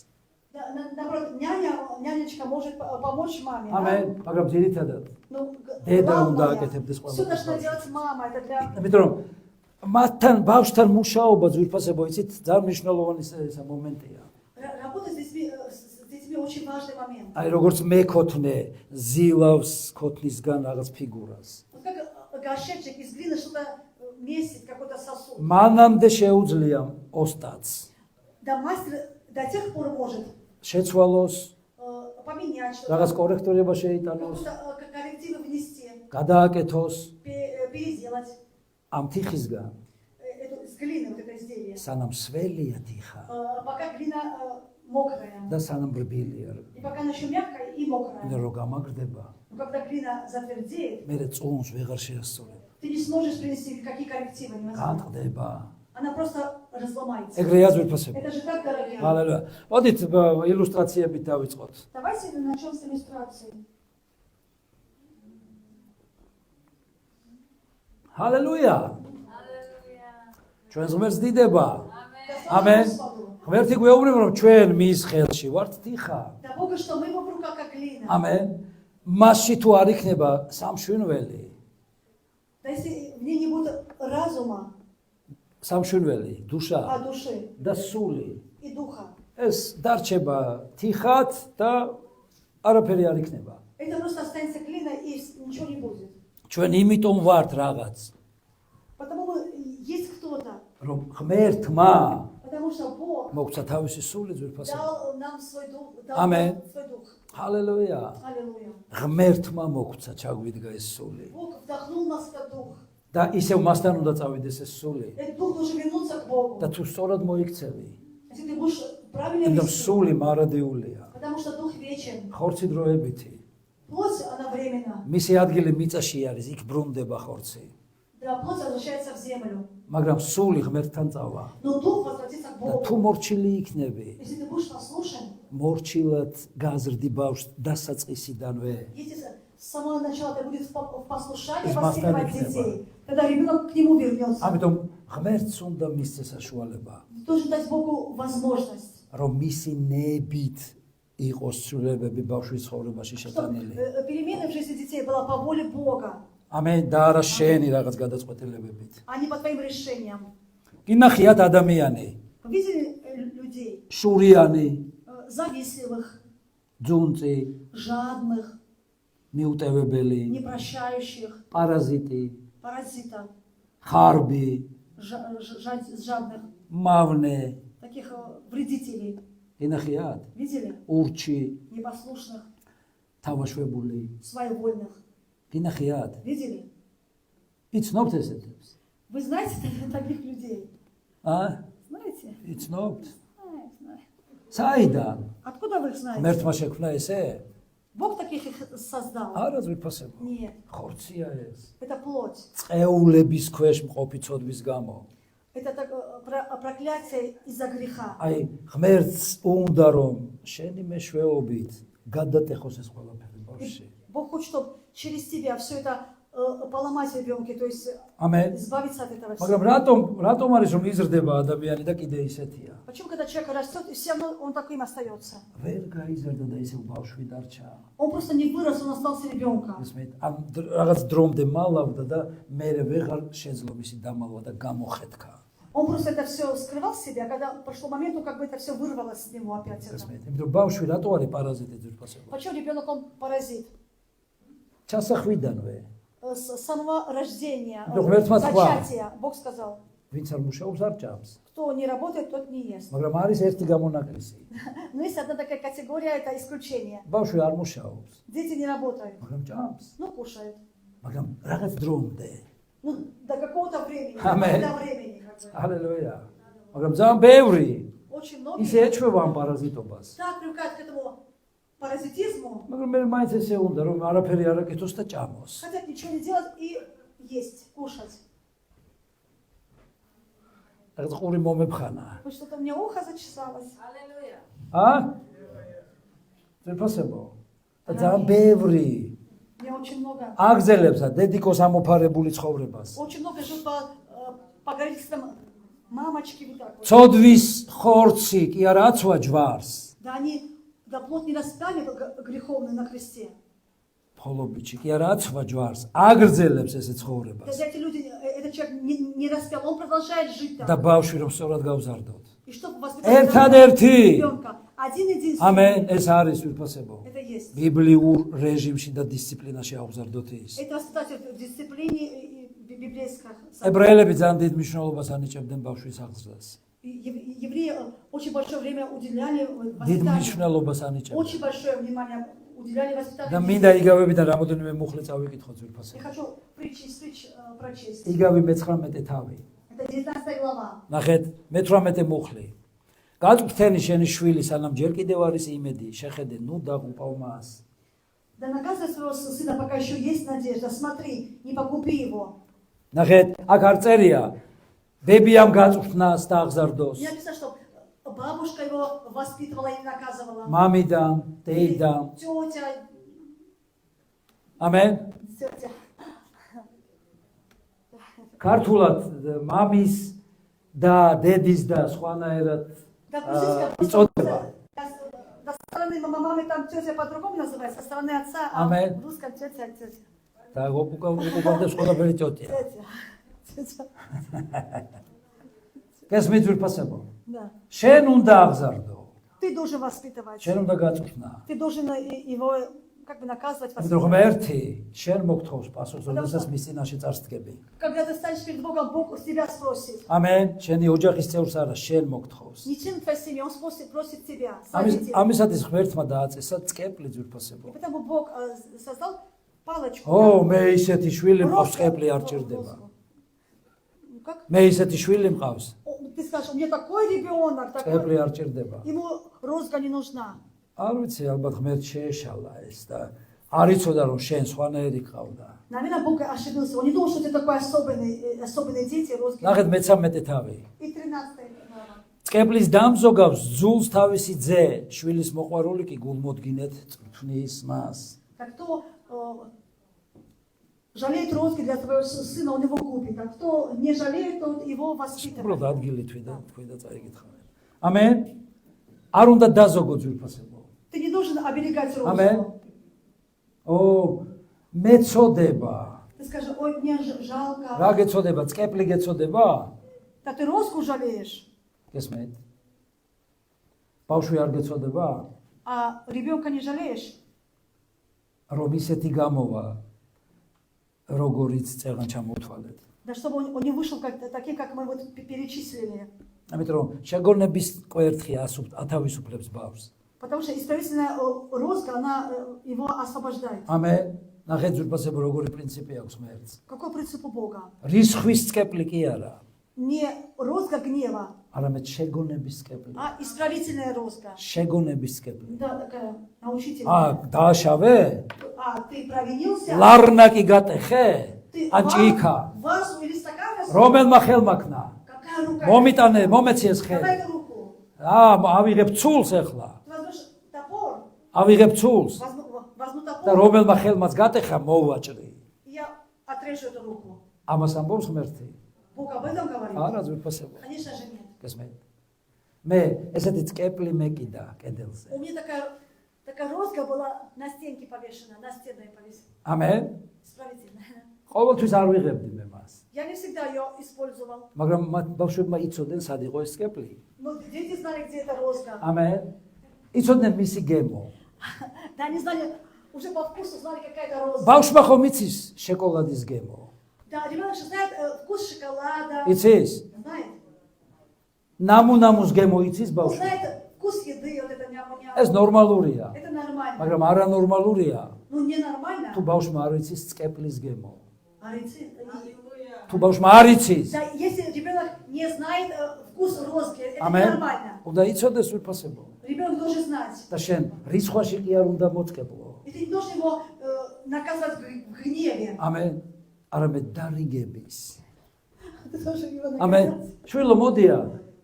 Наоборот, нянечка может помочь маме. ამენ, მაგრამ ძირითადად Ну, დედა უნდა главное, აკეთებდეს все должна ყველაფერს. делать мама. Это для... იმიტომ რომ მათთან ბავშვთან მუშაობა ძვირფასებო იცით ძალიან მნიშვნელოვანი მომენტია. Работа с детьми очень важный момент. აი როგორც მეკოთნე ზილავს ქოთნისგან რაღაც ფიგურას. Вот как горшечек из глины что-то месит, какой-то сосуд. მანამდე შეუძლია ოსტატს Да мастер до тех пор может შეცვალოს, поменять რაღაც что-то, კორექტორება შეიტანოს, какую-то коррективы внести, გადააკეთოს переделать ამ თიხისგან, с глины вот это изделие. სანამ სველია თიხა Пока глина мокрая. და სანამ რბილია. И пока она еще мягкая и мокрая. მე რო გამაგრდება, Но когда глина затвердеет, მე წონს ვეღარ შეასწორებ. ты не сможешь принести никакие коррективы. Невозможно. განხდება. Она просто разломается. ეგრეა ძვირფასები. Это же так, дорогие. ჰალელუია. მოდით ილუსტრაციებით დავიწყოთ. Давайте начнем с иллюстрации. ჰალელუია. ჩვენს ღმერთს დიდება. ამენ. ღმერთი გვეუბნება რომ ჩვენ მის ხელში ვართ თიხა. Да Бога, что мы его в руках как глина. ამენ. მასში თუ არ იქნება სამშვენველი, Да если в ней не будет разума, სამშვენველი, а დუშა души და სული, и духа, ეს დარჩება თიხად და არაფერი არ იქნება. это просто останется глина и ничего не будет. ჩვენ იმიტომ ვართ რაღაც, Потому есть кто-то, რომ ღმერთმა потому что Бог მოგცა თავისი სული ძვირფასად. дал нам свой дух, дал Аминь. нам свой дух. ჰალელუია. Аллилуйя. ღმერთმა მოგცა ჩაგვიდგა ეს სული. Бог вдохнул в нас этот дух. და ისევ მასთან უნდა წავიდეს ეს სული этот дух должен вернуться к Богу. და თუ სწორად მოიქცევი Если ты будешь правильно იმიტომ вести, სული მარადიულია потому что дух вечен, ხორცი დროებითი плоть она временна, მისი ადგილი მიწაში არის იქ ბრუნდება ხორცი да, плоть возвращается в землю, მაგრამ სული ღმერთთან წავა но дух возвратится к და თუ Богу. მორჩილი იქნები Если ты будешь послушен, მორჩილად გაზრდი ბავშვს დასაწყისიდანვე если с самого начала ты будешь в послушании Из воспитывать мастера детей, тогда ребенок к нему вернется. ამიტომ ღმერთს უნდა მისცეს საშუალება Ты должен дать Богу возможность, რომ მისი ნებით იყოს ცვლილებები ბავშვის ცხოვრებაში чтобы შეტანილი перемена в жизни детей была по воле Бога, ამენ და არა შენი რაღაც გადაწყვეტილებებით а не по твоим решениям. კი ნახიათ ადამიანი Вы видели людей შურიანი завистливых, ძუნწი жадных, მიუტევებელი непрощающих, პარაზიტი паразитов, ხარბი жадных, მავნე таких вредителей. კი ნახიათ Видели? ურჩი Непослушных, თავაშვებული своевольных. კი ნახიათ Видели? იცნობთ ესეთებს Вы знаете таких людей? Знаете? იცნობთ Знаю. საიდან Откуда вы их знаете? ღმერთმა შექმნა ესე Бог таких их создал? არა ზვიფასებო Нет, ხორცია ეს это плоть. წეულების ქვეშ მყოფი ცოდვის გამო Это проклятие из-за греха. აი ღმერთს უნდა რომ შენი მეშვეობით გადატეხოს ეს ყველაფერი ბავშვი Бог хочет, чтобы через тебя все это поломать в ребенке, то есть ამენ избавиться от этого მაგრამ всего. რატომ არის რომ იზრდება ადამიანი და კიდე ისეთია Почему, когда человек растет, и все равно он таким остается? ვერ გაიზარდა და ისევ ბავშვი დარჩა Он просто не вырос, он остался ребенком. ესმით ამ რაღაც დრომდე მალავდა და მე ვეღარ შეძლო მისი დამალვა და გამოხედქა Он просто это все скрывал в себе, а когда прошло момент, он как бы это все вырвалось с него опять. Это. ესმით იმიტომ ბავშვი რატო არის პარაზიტი ძვირფასება Почему ребенок, он паразит? ჩასახვიდანვე С самого рождения, Ну, ღმერთმა თქვა. зачатия, Бог сказал, ვინც არ მუშაობს არ ჭამს кто не работает, тот не ест. მაგრამ არის ერთი გამონაკლისი Но есть одна такая категория, это исключение. ბავშვი არ მუშაობს Дети не работают, მაგრამ ჭამს ну кушают. მაგრამ რაღაც დრომდე Ну, до какого-то времени, Аминь. до времени. Как бы. ჰალელუია მაგრამ ძალიან ბევრი Очень многие ისე ეჩვევა ამ პარაზიტობას так привыкают к этому паразитизму, მაგრამ მე მაინც ესე უნდა რომ არაფერი არ აკეთოს და ჭამოს хотят ничего не делать и есть, кушать. რაღაც ყური მომებხანა Вот что-то у меня ухо зачесалось. ძვირფასებო და ძალიან ბევრი У меня очень много. აგზელებსა დედიკოს ამოფარებული ცხოვრებას Очень много живут по городским мамочки вот так вот. ცოდვის ხორცი კი არა აცვა ჯვარს Да они, да плод не распяли греховный на кресте. ფოლობიჩი კი არა აცვა ჯვარს აგრძელებს ესე ცხოვრებას Когда эти люди, этот человек не распял, он продолжает жить და там. ბავშვი რომ სწორად გავზარდოთ И чтобы ერთადერთი ребенка, один единственный, ამენ ეს არის ვირფასებო это есть. ბიბლიურ რეჟიმში და დისციპლინაში აღზარდოთ ის Это воспитать в дисциплине и библейских. ებრაელები ძალიან დიდ მნიშვნელობას ანიჭებდნენ ბავშვის აღზრდას Евреи очень большое время уделяли დიდ воспитанию. მნიშვნელობას ანიჭებდნენ Очень большое внимание уделяли და воспитанию. მინდა იგავებიდან რამოდენიმე მუხლი წავიკითხოთ Я ვირფასებო хочу притчи прочесть. იგავი მე-19 თავი Это 19 глава. ნახეთ მე-18 მუხლი გაწვრთენი შენი შვილი სანამ ჯერ კიდევ არის იმედი შეხედე ნუ დაღუპავ მას Да наказывай своего сына, пока еще есть надежда. Смотри, не погуби его. ნახეთ აქ არ წერია ბებიამ გაწვრთნას და აღზარდოს Не написано, что бабушка его воспитывала и наказывала. მამიდან Или დედამ тетя, ამენ тетя. ქართულად მამის და დედის და სხვანაირად Допустим, იწოდება до стороны мамы там тетя по-другому называется, со стороны отца, а Аминь. в русском тетя. და უკავდეს ყველაფერი ჭოტია Тетя. გესმით ვირფასებო Да. შენ უნდა აღზარდო Ты должен воспитывать. შენ უნდა გაწვრთნა Ты должен его как бы наказывать, იმიტომ რომ воспитывать. ერთი შენ მოგთხოვს პასუხს როდესაც მის წინაშე წარსდგები Когда ты станешь перед Богом, Бог с тебя спросит. ამენ შენი ოჯახის წევრს არა შენ могთხოვს Не член твоей семьи, он просит тебя. сами тебя. ამისათვის ღმერთმა დააწესა წკეპლი И ძვირფასებო поэтому Бог создал палочку. ო მე ისეთი შვილი მყავს Просто- წკეპლი არ ჭირდება как? მე ისეთი შვილი მყავს. Ты скажешь, у меня такой ребенок, წეპლი такой. არ ჭირდება. Ему розга не нужна. არ ვიცი, ალბათ ღმერთ შეეშალა ეს და არ იცოდა რომ შენ სხვანაირი ყავდა. Наверное, Бог ошибился. Он не думал, что ты такой особенный дети, розги. ნახეთ მე-13 თავი. И 13 глава. წკეპლის დამზოგავს ძულს თავისი ძე, შვილის მოყვარული კი გულმოდგინეთ წვნის მას. Так кто жалеет розги для своего сына, он его купит. А кто не жалеет, тот его воспитывает. უბრალოდ ადგილი თქვი და წაიგითხავენ. ამენ. არ უნდა დაზოგო ძვირფასებო. Ты не должен оберегать ამენ. розгу. ო მეწოდება. Ты скажешь, ой, мне жалко. რა გეწოდება? წკეპლი გეწოდება? Да ты розгу жалеешь, გესმით? ბავშვი არ გეწოდება? а ребенка не жалеешь. რომ ისეთი გამოვა როგორიც წეგან ჩამოვთვალეთ. Да чтобы он не вышел такие, как мы вот перечислили. ამიტომ რომ შეგონების კვერთხი ათავისუფლებს ბავშვს. Потому что исправительная розга, она его освобождает. ამენ. ნახეთ ძვირფასებო როგორი პრინციპი აქვს ღმერთს. Какой принцип у Бога? რისხვის წკეპლი კი არა, Не розга гнева, არამედ შეგონების წკეპლი. а исправительная розга. შეგონების წკეპლი. Да, такая научительная. დააშავე? Ты провинился? ლარნაკი გატეხე? Ты ან ჭიქა? вазу или стакан? რომელმა ხელმაქნა? Какая рука? მომიტანე, მომეციეს ხელი. Давай руку. ავიღებ ცულს ახლა. Ты возьмешь топор, ავიღებ ცულს возьму და топор, რომელმა ხელმაც გატეხა მოვაჭრი. и я отрежу эту руку. ამას ამბობს ღმერთი. Бог об этом говорит? არა ძვირფასებო. Конечно же нет. გესმენთ? მე ესეთი წკეპლი მეკიდა კედელზე. У меня такая розга была на стенке повешена, на стене повесена. ამენ. Исправительная. ყოველთვის არ ვიღებდი მე მას. Я не всегда ее использовал. მაგრამ ბავშვებმა იცოდნენ სად იყო ეს წკეპლი. Но дети знали, где эта розга. ამენ. იცოდნენ მისი გემო. Да, они знали, уже по вкусу знали, какая это розга. ბავშვმა ხომ იცის შოკოლადის გემო? Да, ребенок же знает вкус шоколада. იცის? Знает. ნამუნამუს გემო იცის Он ბავშვი? знает вкус еды, вот это ням-ням. ეს ნორმალურია. Это нормально. მაგრამ არანორმალურია. Ну, ненормально. თუ ბავშვმა არ იცის წკეპლის გემო. А рецепт- თუ ბავშვმა არ იცის. Да, если ребенок не знает вкус розги, это ამენ. ненормально. უნდა იცოდეს ვიფასებო. Ребенок должен знать. და შენ რისხვაში კი არ უნდა მოწკეპლო. И ты не должен его наказывать в гневе. ამენ. არამედ დარიგების. Ты должен его ამენ. наказать. შვილო მოდია.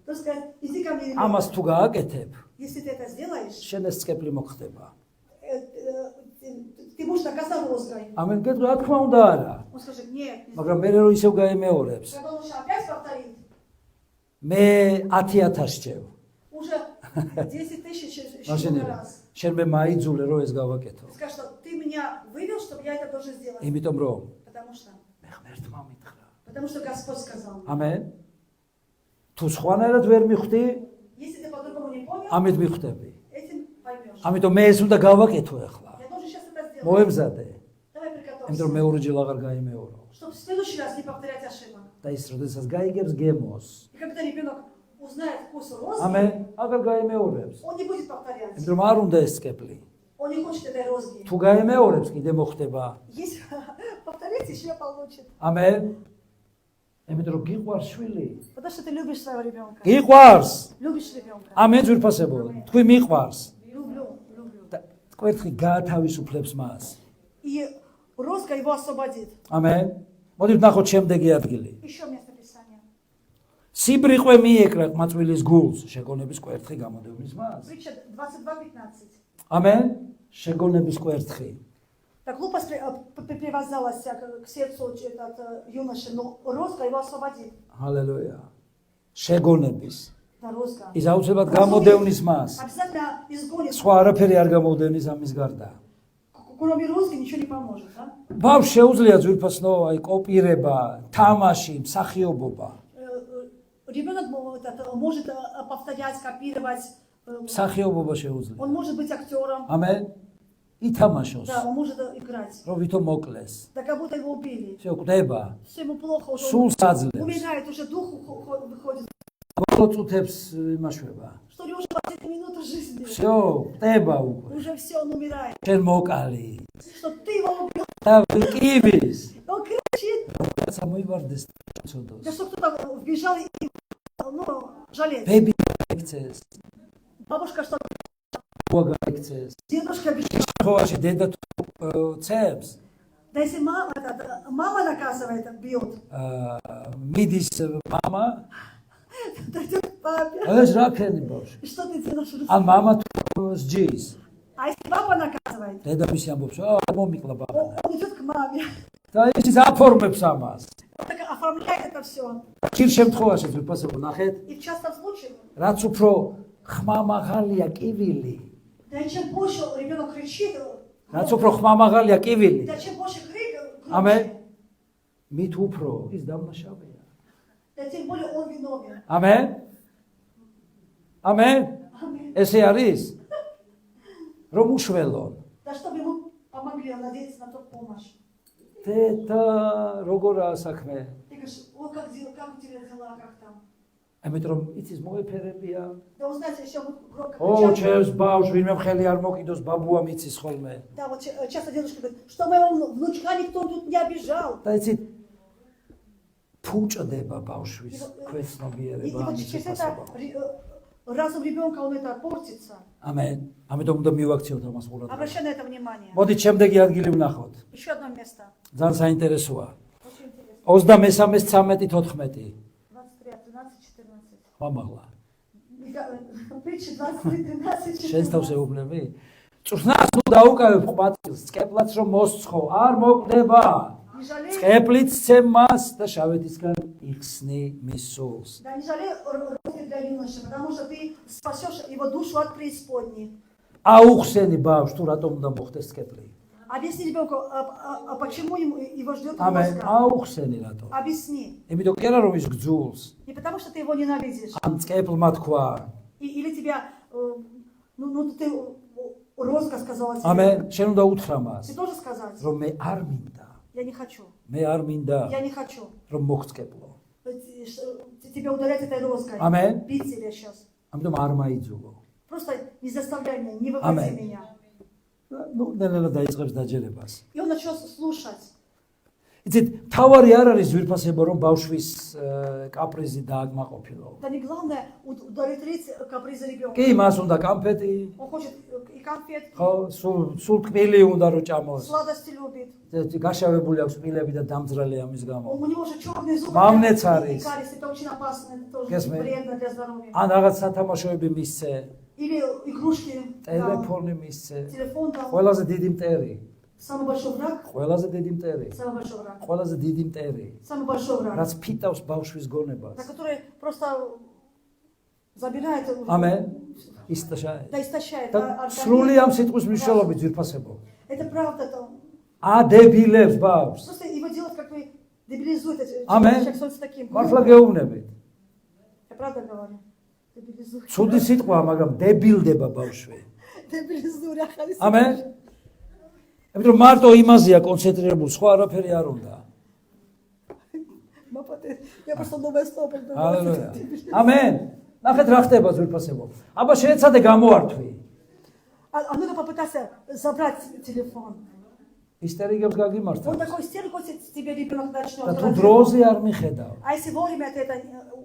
То сказать, иди ко мне, ამას ребенок. თუ გააკეთებ, Если ты это сделаешь, შენ ეს წკეპლი მოხდება. ты будешь наказан розгой. ამენ გეტყვი, რა თქმა უნდა არა. Он скажет, нет. не მაგრამ მე რო ისევ გაემეორებს, Когда он опять повторит, მე 10,000 შეევ. уже 10 тысяч еще მაშინ много раз. შენ მე მაიძულე რომ ეს გავაკეთო. Скажешь, что ты меня вывел, чтобы я это должен сделать. იმიტომ რომ Потому что მე ღმერთმა მითხრა. Потому что Господь сказал. ამენ. თუ სხვანაირად ვერ მიხვდი, Если ты по-другому не понял, ამით მიხვდები. этим поймешь. ამიტომ მე ეს უნდა გავაკეთო ახლა. Я должен сейчас это сделать. მოემზადე. Давай იმიტომ რომ приготовься. მეორეჯერ აღარ გაიმეორო. Чтобы в следующий раз не повторять ошибок. და ის როდესაც გაიგებს გემოს, И когда ребенок узнает вкус розги, ამენ, აღარ გაიმეორებს. он не будет повторять. იმიტომ რომ არ უნდა ეს წკეპლი. Он не хочет этой розги. თუ გაიმეორებს, კიდე მოხდება. Если повторить, еще получит. ამენ. იმიტომ რომ გიყვარს შვილი. Потому что ты любишь своего ребенка. გიყვარს. Любишь ребенка. ამენ ძვირფასებო. თქვი მიყვარს. Люблю, люблю. და კვერთხი გაათავისუფლებს მას. И розга его освободит. ამენ. მოდით ნახოთ შემდეგი ადგილი. Еще место Писания. სიბრიყვე მიეკრა ყმაწვილის გულს, შეგონების კვერთხი გამოდევნის მას. Притча 22:15. ამენ. შეგონების კვერთხი. Так глупость привязалась к сердцу этот юноши, но розга его освободит. ჰალელუია. შეგონების. Да, розга. ის აუცილებლად გამოდევნის მას. Обязательно изгонит. სხვა არაფერი არ გამოდევნის ამის გარდა. Кроме розги ничего не поможет, да? ბავშვს შეუძლია ძვირფასნო, აი კოპირება, თამაში, მსახიობობა. Ребенок может повторять, копировать. მსახიობობა შეუძლია. Он может быть актером. ამენ. ითამაშოს, Да, он может играть. რომ ვითომ მოკლეს. Да как будто его убили. შეკვდება. Все ему плохо уже. სულს აძლევს. Умирает, уже дух выходит. ბოლო წუთებს იმაშვება. Что ли уже последние минуты жизни. всё, კვდება უკვე. Уже все, он умирает. შენ მოკალი. Что ты его убил. და ვიკივის. Он кричит. ვიღაცა მოივარდეს ცოდოს. Да что кто-то вбежал и, ну, жалеет. ბები გაიქცეს, Бабушка что, ბუა გაიქცეს. дедушка бежал. ხოვაში დედა თუ ცებს, Да если мама наказывает, бьет, მიდის мама, то идет к папе. ეს რა ქენი ბავშვი. И что ты делаешь? ან мама თუ სჯის, А если папа наказывает, დედა მისი ამბობს, მომიკლა ბაბა. он идет к маме. და ის აფორმებს ამას. Он так оформляет это все. ხშირ შემთხვევაში ვიფასებო ნახეთ, И в частном случае, რაც უფრო ხმამაღალია კივილი, да и чем больше ребенок кричит, რაც უფრო ხმამაღალია კივილი, да чем больше крик, ამენ громче, მით უფრო ის დამნაშავეა. да тем более он виновен. ამენ? ამენ? Аминь. ესე არის? რომ უშველონ. Да чтобы ему помогли, он надеется на ту помощь. დედა როგორაა საქმე? Ты говоришь, о, как у тебя дела, как там? ამიტომ რომ იცის მოეფერებია. Да узнаете, еще вот громко ო, кричат. ჩემს ბავშვს ვინმე მხელი არ მოკიდოს, ბაბუა მიცის ხოლმე. Да, вот часто дедушка говорит, что моего внучка никто тут не обижал. და იცით ფუჭდება ბავშვის И ქვეცნობიერება вот ამის через это შეფასება. разум ребенка, он это портится. ამენ. ამიტომ უნდა მივაქციოთ ამას ყურადღება. Обращай на это внимание. მოდით შემდეგი ადგილი ვნახოთ. Еще одно место. ძალიან საინტერესოა. Очень интересно. 23-ე 13-14. 23, 13, 14. ხმამაღლა. Притча 23, 13, შენს თავს 14. ეუბნები? წვნას თუ დაუკავებ ყვაწილს, წკეპლაც რომ მოსცხო, არ მოკვდება. Не жалей, წკეპლიც ცემ მას და შავეთისგან იხსნი მის сулს. да не жалей розги для юноши, потому что ты спасешь его душу от преисподней. აუხსენი ბავშვს თუ რატომ უნდა მოხდეს წკეპლი. Объясни ребенку, а почему его ждет ამენ, розга. აუხსენი რატო? Объясни. იმიტომ კი არა რომ ის გძულს, Не потому что ты его ненавидишь. ამ წკეპლმა თქვა. Или тебя, ну ты розга сказала тебе. ამენ, შენ უნდა უთხრა მას, Ты должен сказать, რომ მე არ მინდა. я не хочу. მე არ მინდა Я не хочу. რომ მოხწკეპლო. Тебя ударять этой розгой. Аминь. Бить тебя сейчас. ამიტომ არ მაიძულო. Просто не заставляй меня, не выводи Аминь. меня. ну, ნელა დაიწყებს დაჯერებას. И он начал слушать. იცით, თავარი არ არის ძვირფასება, რომ ბავშვის კაპრიზი დააკმაყოფილო. Да не главное удовлетворить капризы ребенка. კი, მას უნდა კამფეტი, Он хочет и конфетки, ხო, სულ თბილი უნდა რომ ჭამოს. сладости любит. გაშავებული აქვს პირები და დამძრალი ამის გამო. У него же черные зубы. Мамнец и არის. кариес, это очень опасно, это тоже Гесме. вредно для здоровья. ან რაღაც სათამაშოები მისცე, Или игрушки, да, ტელეფონი მისცე. телефон там. ყველაზე დიდი მტერი, Самый большой враг, ყველაზე დიდი მტერი, самый большой враг, ყველაზე დიდი მტერი, самый большой враг, რაც ფიტავს ბავშვის на გონებას. который просто забирает, ამენ. ისტაშა. да истощает. და организм. სრული ამ სიტყვის მნიშვნელობით ძვირფასებო. Это правда, это ადებილებს ბავშვს. просто его делают как бы дебилизует. Аминь. Человек становится таким. მართლა გეუბნებით. Я правда говорю. Дебилизует. ცუდი სიტყვა, მაგრამ დებილდება бавშვი. Дебилизует. ამენ. იმიტომ რომ მარტო იმაზეა კონცენტრირებული, სხვა არაფერი არ უნდა. Я просто думаю, стоп. ჰალელუია. ამენ. ნახეთ რა ხდება ძვირფასებო. აბა შეეცადე გამოართვი. А ну-ка попытайся забрать телефон. ისტერიგებს Он გაგიმართა. такой истерику тебе ребенок და начнет. თუ დროზე არ მიხედავ, А если вовремя ты это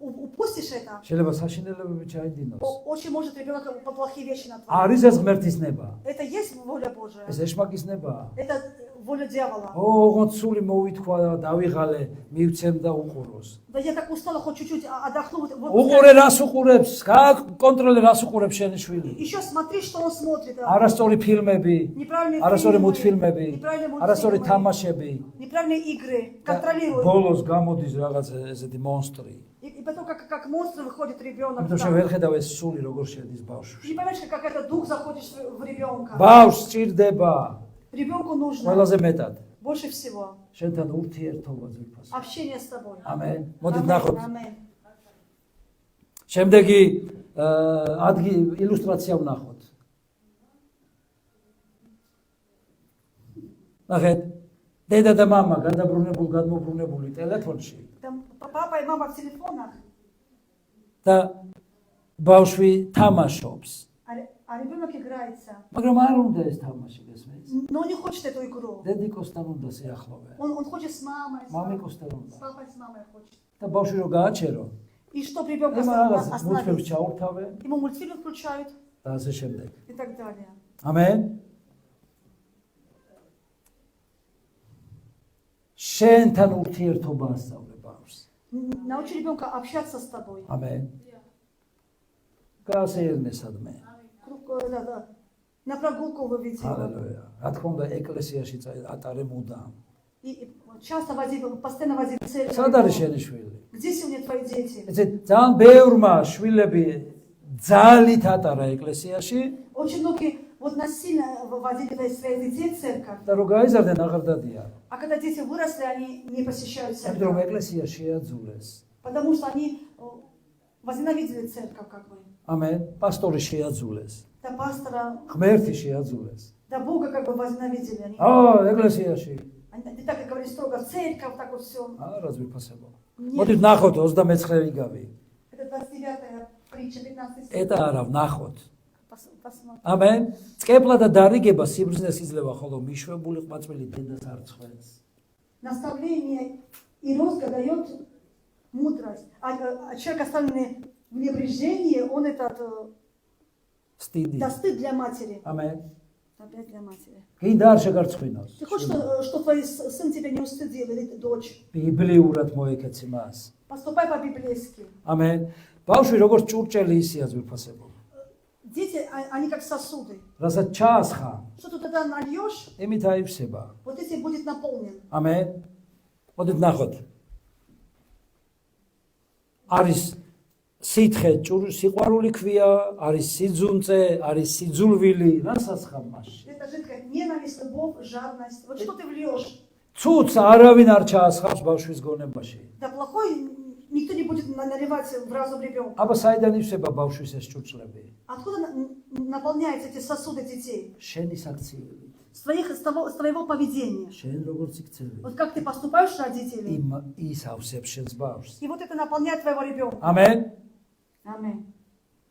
упустишь это, შეიძლება საშინელებები ჩაიდინოს. очень может ребенок по плохие вещи натворить. არის ეს ღმერთის ნება. Это есть воля Божия. ეს ეშმაკის ნება. Это воля дьявола. ოღონდ სული მოვithქვა და დავიღალე, მივცემ და უყუროს. Да я так устала, хоть чуть-чуть отдохну. Вот უყურე რას უყურებს? გააკონტროლე რას უყურებს შენი შვილი. еще смотри, что он смотрит. არასწორი ფილმები, Неправильные არასწორი фильмы, მულტფილმები, неправильные არასწორი мультфильмы, თამაშები. неправильные игры. და Контролируй. ბოლოს გამოდის რაღაც ესეთი მონსტრი. И потом как монстр выходит ребенок. ამიტომ შენ ვერ ხედავ ეს сული როგორ შედის ბავშვში. Не понимаешь, как это дух заходит в ребенка. ბავშვს სჭირდება Ребенку нужно ყველაზე მეტად больше всего შენთან ურთიერთობა ძვირფასი. общение с тобой. ამენ. მოდით Аминь, ნახოთ. аминь. შემდეგი ილუსტრაცია ვნახოთ. ნახეთ. დედა და მამა გადმობრუნებული ტელეფონში Там папа и мама в телефонах, და ბავშვი თამაშობს. а ребенок играется. მაგრამ არ უნდა ეს თამაში გესმის. Но он не хочет эту игру. დედიკოსთან უნდა სიახლოვე. Он хочет с мамой. მამიკოსთან უნდა. С папой, с мамой хочет. და ბავშვი რო გააჩერო, И чтоб ребенка ემ რაღაც მულტფილმს остановить. ჩაურთავე Ему мультфильм включают და ასე შემდეგ. и так далее. ამენ. შენთან ურთიერთობა ასწავლე ბავშვს. Научи ребенка общаться с тобой. ამენ. გაასეირნე სადმე. Да. На прогулку выведи его. ჰალელუია. რა თქმა უნდა ეკლესიაში ატარე მუდამ. И часто води, постоянно води в церковь. სად არის შენი შვილი? Где сегодня твои дети? ესე ძალიან ბევრმა შვილები ძალით ატარა ეკლესიაში Очень многие вот насильно водили своих детей в церковь. და რო გაიზარდნენ აღარ დადიან. А когда дети выросли, они не посещают იმიტომ რომ церковь. ეკლესია შეაძულეს. Потому что они возненавидели церковь как бы. ამენ. პასტორი შეაძულეს. Да пастора, ღმერთი შეაძულეს. да Бога как бы возненавидели. Они ეკლესიაში. Они так и говорили строго, церковь, так вот все. რა ძვირფასება. Нет. მოდით ნახოთ 29 ვიგავი. Это 29-я притча, 15 стих. ეტა არა ვნახოთ. Посмотрим. ამენ. წყებლა და დარიგება სიბრძნეს იძლევა, ხოლო მიშვებული ყვაწვილი დედას არ ცხვენს. Наставление и розга дает мудрость. А человек, оставленный в небрежении, он этот სტიდი. да стыд для матери. ამენ. Опять для матери. კიდე არ შეგარცხვინოს. Ты хочешь, что твой сын тебя не устыдил, или дочь? ბიბლიურად მოეკეცი მას. Поступай по-библейски. ამენ. ბავშვი როგორც ჭურჭელი ისია ძვირფასებო. Дети, они как сосуды. რასაც ჩაასხა, Что ты туда нальешь, იმით აივსება. вот этим будет наполнен. ამენ. მოდით ნახოთ. არის სითხე, სიყვარული ქვია, არის სიძუნწე, არის სიძულვილი, რასაც ხარ მასში. Это жидкая ненависть, любовь, жадность. Вот что ты вльешь? ცუც არავინ არ ჩაასხავს ბავშვის გონებაში. Да плохой никто не будет наливать в разум ребенка. აბა საიდან ივსება ბავშვის ეს ჭურჭლები? Откуда наполняются эти сосуды детей? შენის აქციებით. С твоего поведения. შენ როგორც იქცევი, Вот как ты поступаешь с родителями, ის ავსებს შენს ბავშვს. и вот это наполняет твоего ребенка. ამენ. Аминь.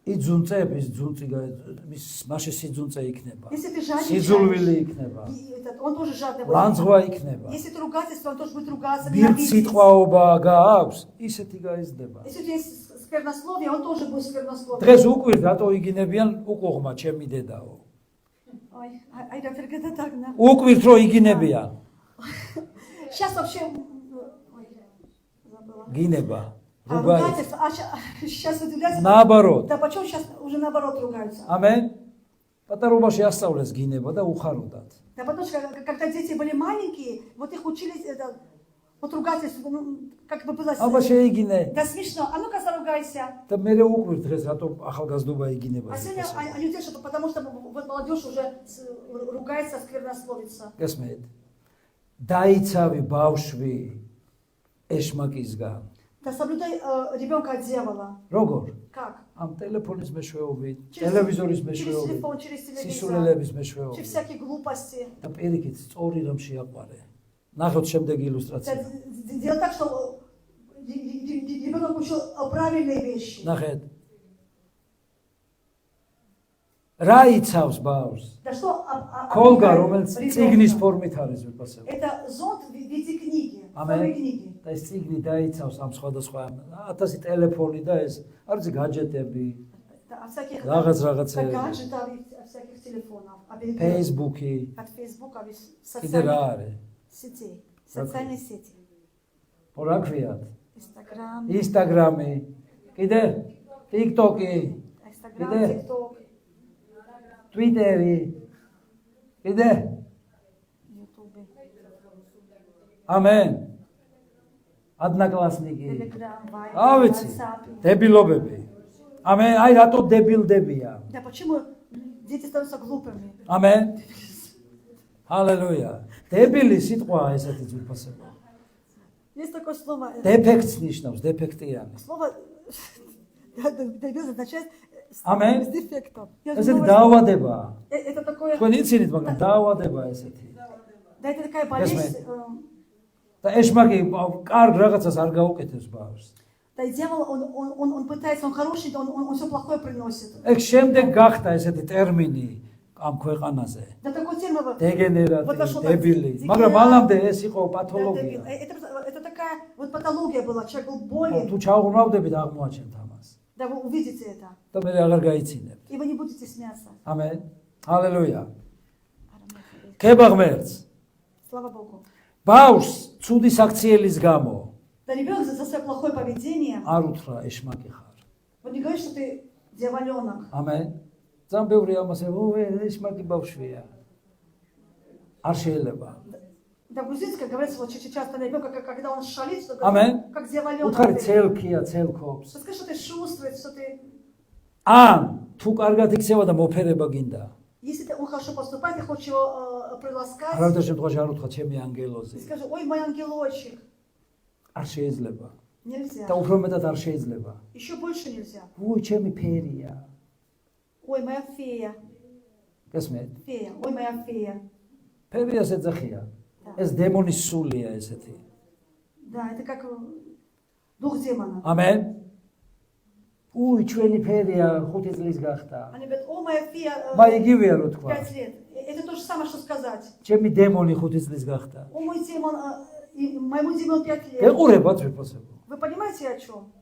იძუნწების ძუნწი მის მასში სიძუნწე იქნება. Если ты жадничаешь, სიძულვილი იქნება. он тоже жадный будет. ლანძღვა იქნება. Если это ругательство, он тоже будет ругаться. ვირთ ненавидеть. სიტყვაობა გააქვს, ისეთი გაიზრდება. Если у тебя есть сквернословие, он тоже будет сквернословие. დღეს უკვირთ რატო იგინებიან უკუღმა ჩემი დედაო. Ой, ай, да, это так, да. უკვირთ რომ იგინებიან. Сейчас вообще... Ой, забыла. გინება. А ругается. ругательство, сейчас удивляются. наоборот. Да почему сейчас уже наоборот ругаются? ამენ. პატარობაში ასწავლეს გინება და უხაროდათ. Да потому что когда дети были маленькие, вот их учили вот ругательство, ну, как бы было... აბა შეიგინე. Да смешно, а ну-ка заругайся. და მე უკვირთ დღეს რატო ახალგაზრდობა იგინება. А сегодня они утешат, что потому что вот молодежь уже ругается, сквернословится. გასმეთ. დაიცავი ბავშვი ეშმაკისგან. Да соблюдай ребенка от дьявола. როგორ? Как? ამ ტელეფონის მეშვეობით, Через ტელევიზორის через მეშვეობით, телефон, через телевизор, სისულელების через მეშვეობით всякие глупости. და პირიქით სწორი რომ შეაყვარე. ნახოთ შემდეგი Да, ილუსტრაცია. делай так, что ребенок учил правильные вещи. ნახეთ. რა იცავს ბავშვს? Да что ქოლგა რომელიც ребенка? ციგნის ფორმით არის ვიფასებ. Это зонт в виде книги, Аминь. второй книги. და ეს ციგნი დაიცავს ამ სხვადასხვა 1000 ტელეფონი და ეს არის гаджеტები, От всяких რაღაცები, гаджетов, от всяких телефонов, Facebook-ი, от Фейсбука, კიდე რა социальных არის? сетей, социальные сети, რა ქვიათ? Инстаграм, Instagram-ი, კიდე TikTok-ი, Инстаграм, Где? ТикТок, Twitter-ი, კიდე Ютубе, ამენ. ადნაკლასნიკი. Телеграм, Вайбер, ავიცი. WhatsApp. დებილობები. ამენ, აი რატო დებილდებიან? Да почему дети становятся глупыми? ამენ. ჰალელუია. დებილი სიტყვაა ესეთი ძვირფასება. Есть такое слово. დეფექტს ნიშნავს, დეფექტიანი. Слово добился означает Аминь. с дефектом. Я ესეთი думала, დაავადებაა. это такое, თქვენ იცინით, მაგრამ დაავადებაა ესეთი. да, это такая болезнь. და ეშმაკი კარგ რაღაცას არ გაუკეთებს ბავშვს. Да, и дьявол, он пытается, он хороший, он все плохое приносит. ეგ შემდეგ გახდა ესეთი ტერმინი ამ ქვეყანაზე. До такой темы. Вот დეგენერატი, дошло до დებილი. дегенерации. მაგრამ მანამდე ეს იყო Да, პათოლოგია. Это такая вот патология была, человек был болен. თუ ჩაუღრმავდებით აღმოაჩენთ ამას. Да, вы увидите это. და მე აღარ გაიცინებთ. И вы не будете смеяться. ამენ. ჰალელუია. ქება ღმერთს. Слава Богу. ბავშვს ცუდი საქციელის გამო Да ребенок за свое плохое поведение, არ უთხრა ეშმაკი ხარ. вот не говорит, что ты дьяволенок. ამენ. ძალიან ბევრი ამას ეშმაკი ბავშვია. არ შეიძლება. Да, грузинская говорится вот часто на ребенка, когда он шалит, что Аминь. как дьяволенок. უთხარი ცელქია, ცელქობს. Скажи, что ты шустрый, что ты... ან თუ კარგად იქცევა და მოფერება გინდა. Если он хорошо поступает, ты хочешь его приласкать, არავითარ შემთხვევაში არ უთხრა ჩემი ანგელოზი. скажи, ой, мой ангелочек. არ შეიძლება. Нельзя. და უფრო მეტად არ შეიძლება. Еще больше нельзя. უй, ჩემი ფერია. Ой, моя фея. გესმით? Фея. Ой, моя фея. ფერიას ეძახია. ეს დემონის სულია ესეთი. Да, это как дух демона. ამენ. უй, ჩვენი ფერია 5 წლის გახდა. Они говорят, о, моя фея, მაი იგივეა რო თქვა. 5 лет. Это то же самое, что сказать. ჩემი დემონი 5 წლის гахта. О, мой демон, моему демону 5 лет. ეყურებათ ვიფოსებო. Вы понимаете, о чем?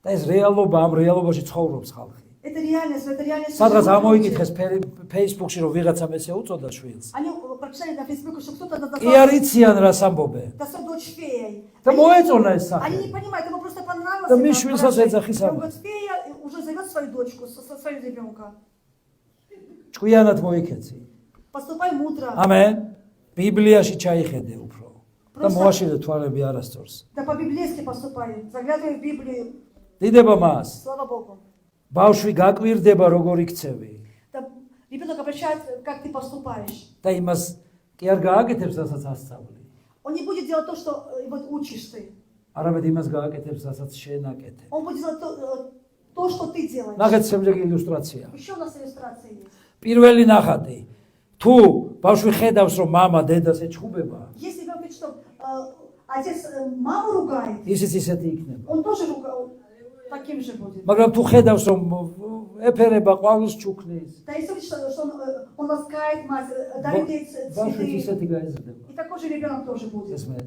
და ეს რეალობა, ამ რეალობაში ცხოვრობს ხალხი. Это реальность, это реальность. სადღაც ამოიკითხეს Facebook-ში რომ ვიღაცამ ესე უწოდა შვილს. Они прочитали на Фейсбуке, что кто-то კი არ იციან рас ამბობენ. назвал дочь феей. და მოეწონა ეს Они სახე. не понимают, ему просто понравилось. Да это миш швильцас выражение. эцахис Он ама. говорит, фея уже зовет свою дочку, свою ребенка. ჭკვიანად მოიქეცი. Поступай мудро. ამენ. ბიბლიაში ჩაიხედე უფრო. და Просто- მოაშილე თვალები არასწორს. Да по-библейски поступай. Заглядывай в Библию. დიდება მას. Слава Богу. ბავშვი გაკვირდება როგორ იქცევი. Да, ребенок обращается, как ты поступаешь. და იმას კი არ გააკეთებს, რასაც ასწავლი. Он не будет делать то, что вот учишь ты. არამედ იმას გააკეთებს, რასაც შენ აკეთებ. Он будет делать то, что ты делаешь. ნახეთ შემდეგი ილუსტრაცია. Еще у нас иллюстрация есть. პირველი ნახატი. თუ ბავშვი ხედავს, რომ мама დედას ეჩხუბება, Если вы видите, что отец маму ругает, ისიც ისეთი იქნება. он тоже таким же будет. მაგრამ თუ ხედავს, რომ ეფერება ყვავილს ჩუქნის, Да, если вы видите, что он ласкает мать, дарит ей ბავშვი цветы, ისეთი გაიზრდება. и такой же ребенок тоже будет. ესმე.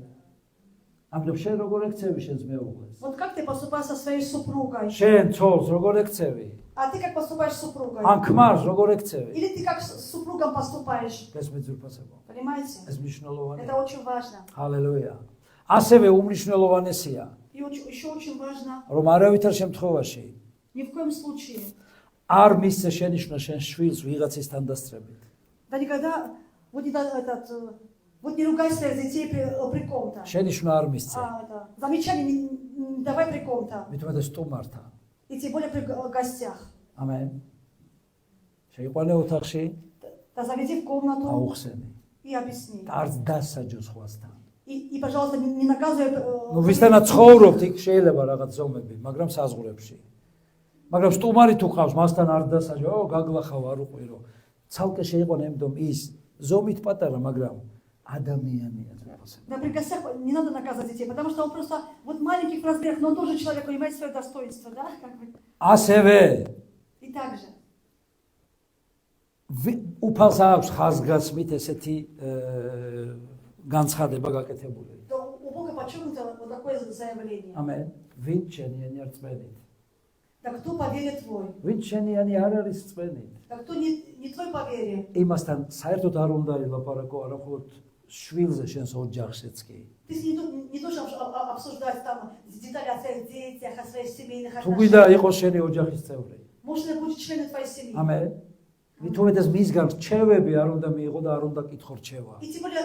ამიტომ შენ როგორ ექცევი შენს მეუღლეს? Вот как ты поступаешь со своей супругой? შენ ცოლს როგორ ექცევი? А ты как поступаешь с супругой? ან ქმარს როგორ ექცევი? Или ты как с супругом поступаешь? ესმე ძურფასებო. Понимаете? ეს მნიშვნელოვანია. Это очень важно. ჰალელუია. ასევე უმნიშვნელოვანესია, И еще очень важно, რომ არავითარ შემთხვევაში ни в коем случае, არ მისცე შენიშვნა შენ შვილს ვიღაცისთან დასწრებით. да никогда, вот не ругай своих детей при ком-то. შენიშვნა არ мисце. Замечание не давай при ком-то. მით უმეტეს სტუმართან. И тем более при гостях. ამენ. შეიყვანე ოთახში, Да заведи в комнату აუხსენი. и объясни. და არც დასაჯო სხვასთან. И пожалуйста, не наказывай. ну ვისთანაც ცხოვრობთ, იქ შეიძლება რაღაც ზომები, მაგრამ საზღვრებში. მაგრამ სტუმარი თუ ყავს, მასთან არ დასაჯო, გაგლახავ არ უყვირო. ცალკე შეიყვანე, იმიტომ ის ზომით პატარა, მაგრამ ადამიანია ძვირფასე. Да при гостях не надо наказывать детей, потому что он просто вот маленький в размерах, но он тоже человек, он имеет свое достоинство, да? Как бы. ასევე И так же. უფალს აქვს ხაზგასმით ესეთი განცხადება გაკეთებული. То у Бога подчеркнуто вот такое заявление. ამენ. ვინ შენიანი არ წმენით? Да кто по вере твой? ვინ შენიანი არ არის წმენით? Да кто не твой по вере? იმასთან საერთოდ არ უნდა ილაპარაკო, არა მხოლოდ შვილზე შენს ოჯახშიც კი. Ты не должен обсуждать там детали о своих детях, о своих семейных თუ გვიდა отношениях. იყოს შენი ოჯახის წევრი. Может, это будут члены твоей семьи. ამენ. მithumetes მისგან რჩევები არ უნდა მიიღო და არ უნდა კითხო რჩევა. И тем более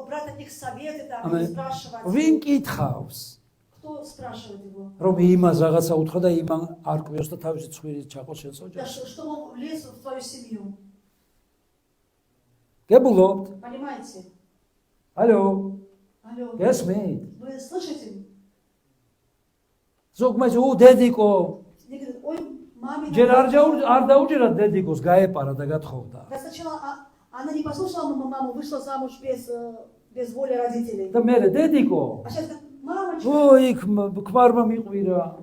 брать от них советы, там, ამენ. или спрашивать. ვინ კითხავს? Кто спрашивает его? რომ იმას რაღაცა უთხრა და იმან არ ყვიოს და თავისი ცხვირი ჩაყოს შენს Да, ოჯახში. что он влез в твою семью. გებულობთ? Понимаете? ალო, Алло. გესმით? Вы слышите? ზოგმაც დედიკო, Мне говорят, ой, маме... ჯერ არ დაუჯერა დედიკოს, გაეპარა და გათხოვდა. Да сначала она не послушала маму, вышла замуж без воли родителей. და მე დედიკო, А сейчас говорит, мамочка, ой, ქმარმა მიყვირა.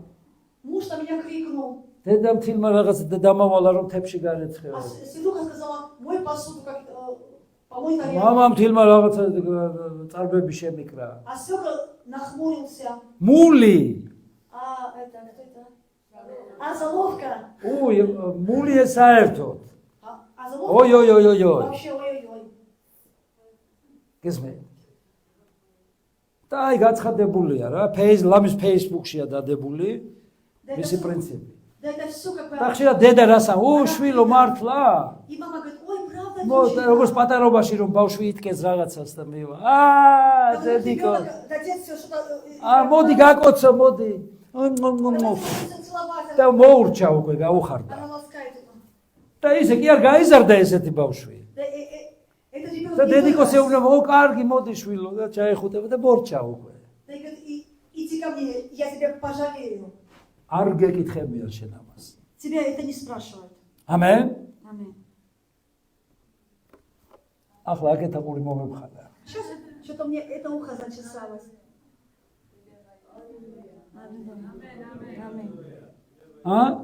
муж на меня крикнул. დედამთილმა რაღაცა და დამავალა რომ თებში გარეცხეო. А Сидуха сказала, мой посуду как помой тарелку. მამამთილმა რაღაცა წარბები შემიკრა. А свекр нахмурился. მული. Это, кто это? А заловка. ой, მული საერთოდ. А заловка. ой. Вообще ой-ой-ой. გესმე? და აი გაცხადებულია რა, ლამის Facebook-შია დადებული მისი პრინციპი. Да это все как бы. და ხშირად დედა რასა, შვილო მართლა? И мама говорит, ой, правда, როგორც პატარობაში რომ ბავშვი იტკეს რაღაცას და მევა. დედიკო. Да детство что-то. მოდი გაკოცო, მოდი. და მოურჩა უკვე გაუხარდა. Она ласкает его. და ისე კი არ გაიზარდა ესეთი ბავშვი. Да это ребенок. და დედიკოს ეუბნება, კარგი, მოდი შვილო და ჩაეხუტება და მორჩა უკვე. Да говорит, иди ко мне, я тебя пожалею. არ გეკითხებიან შენ ამას. Тебя это не спрашивают. ამენ. Аминь. ახლა აქეთა ყური მომებხადა. Сейчас что-то мне это ухо зачесалось. Аминь.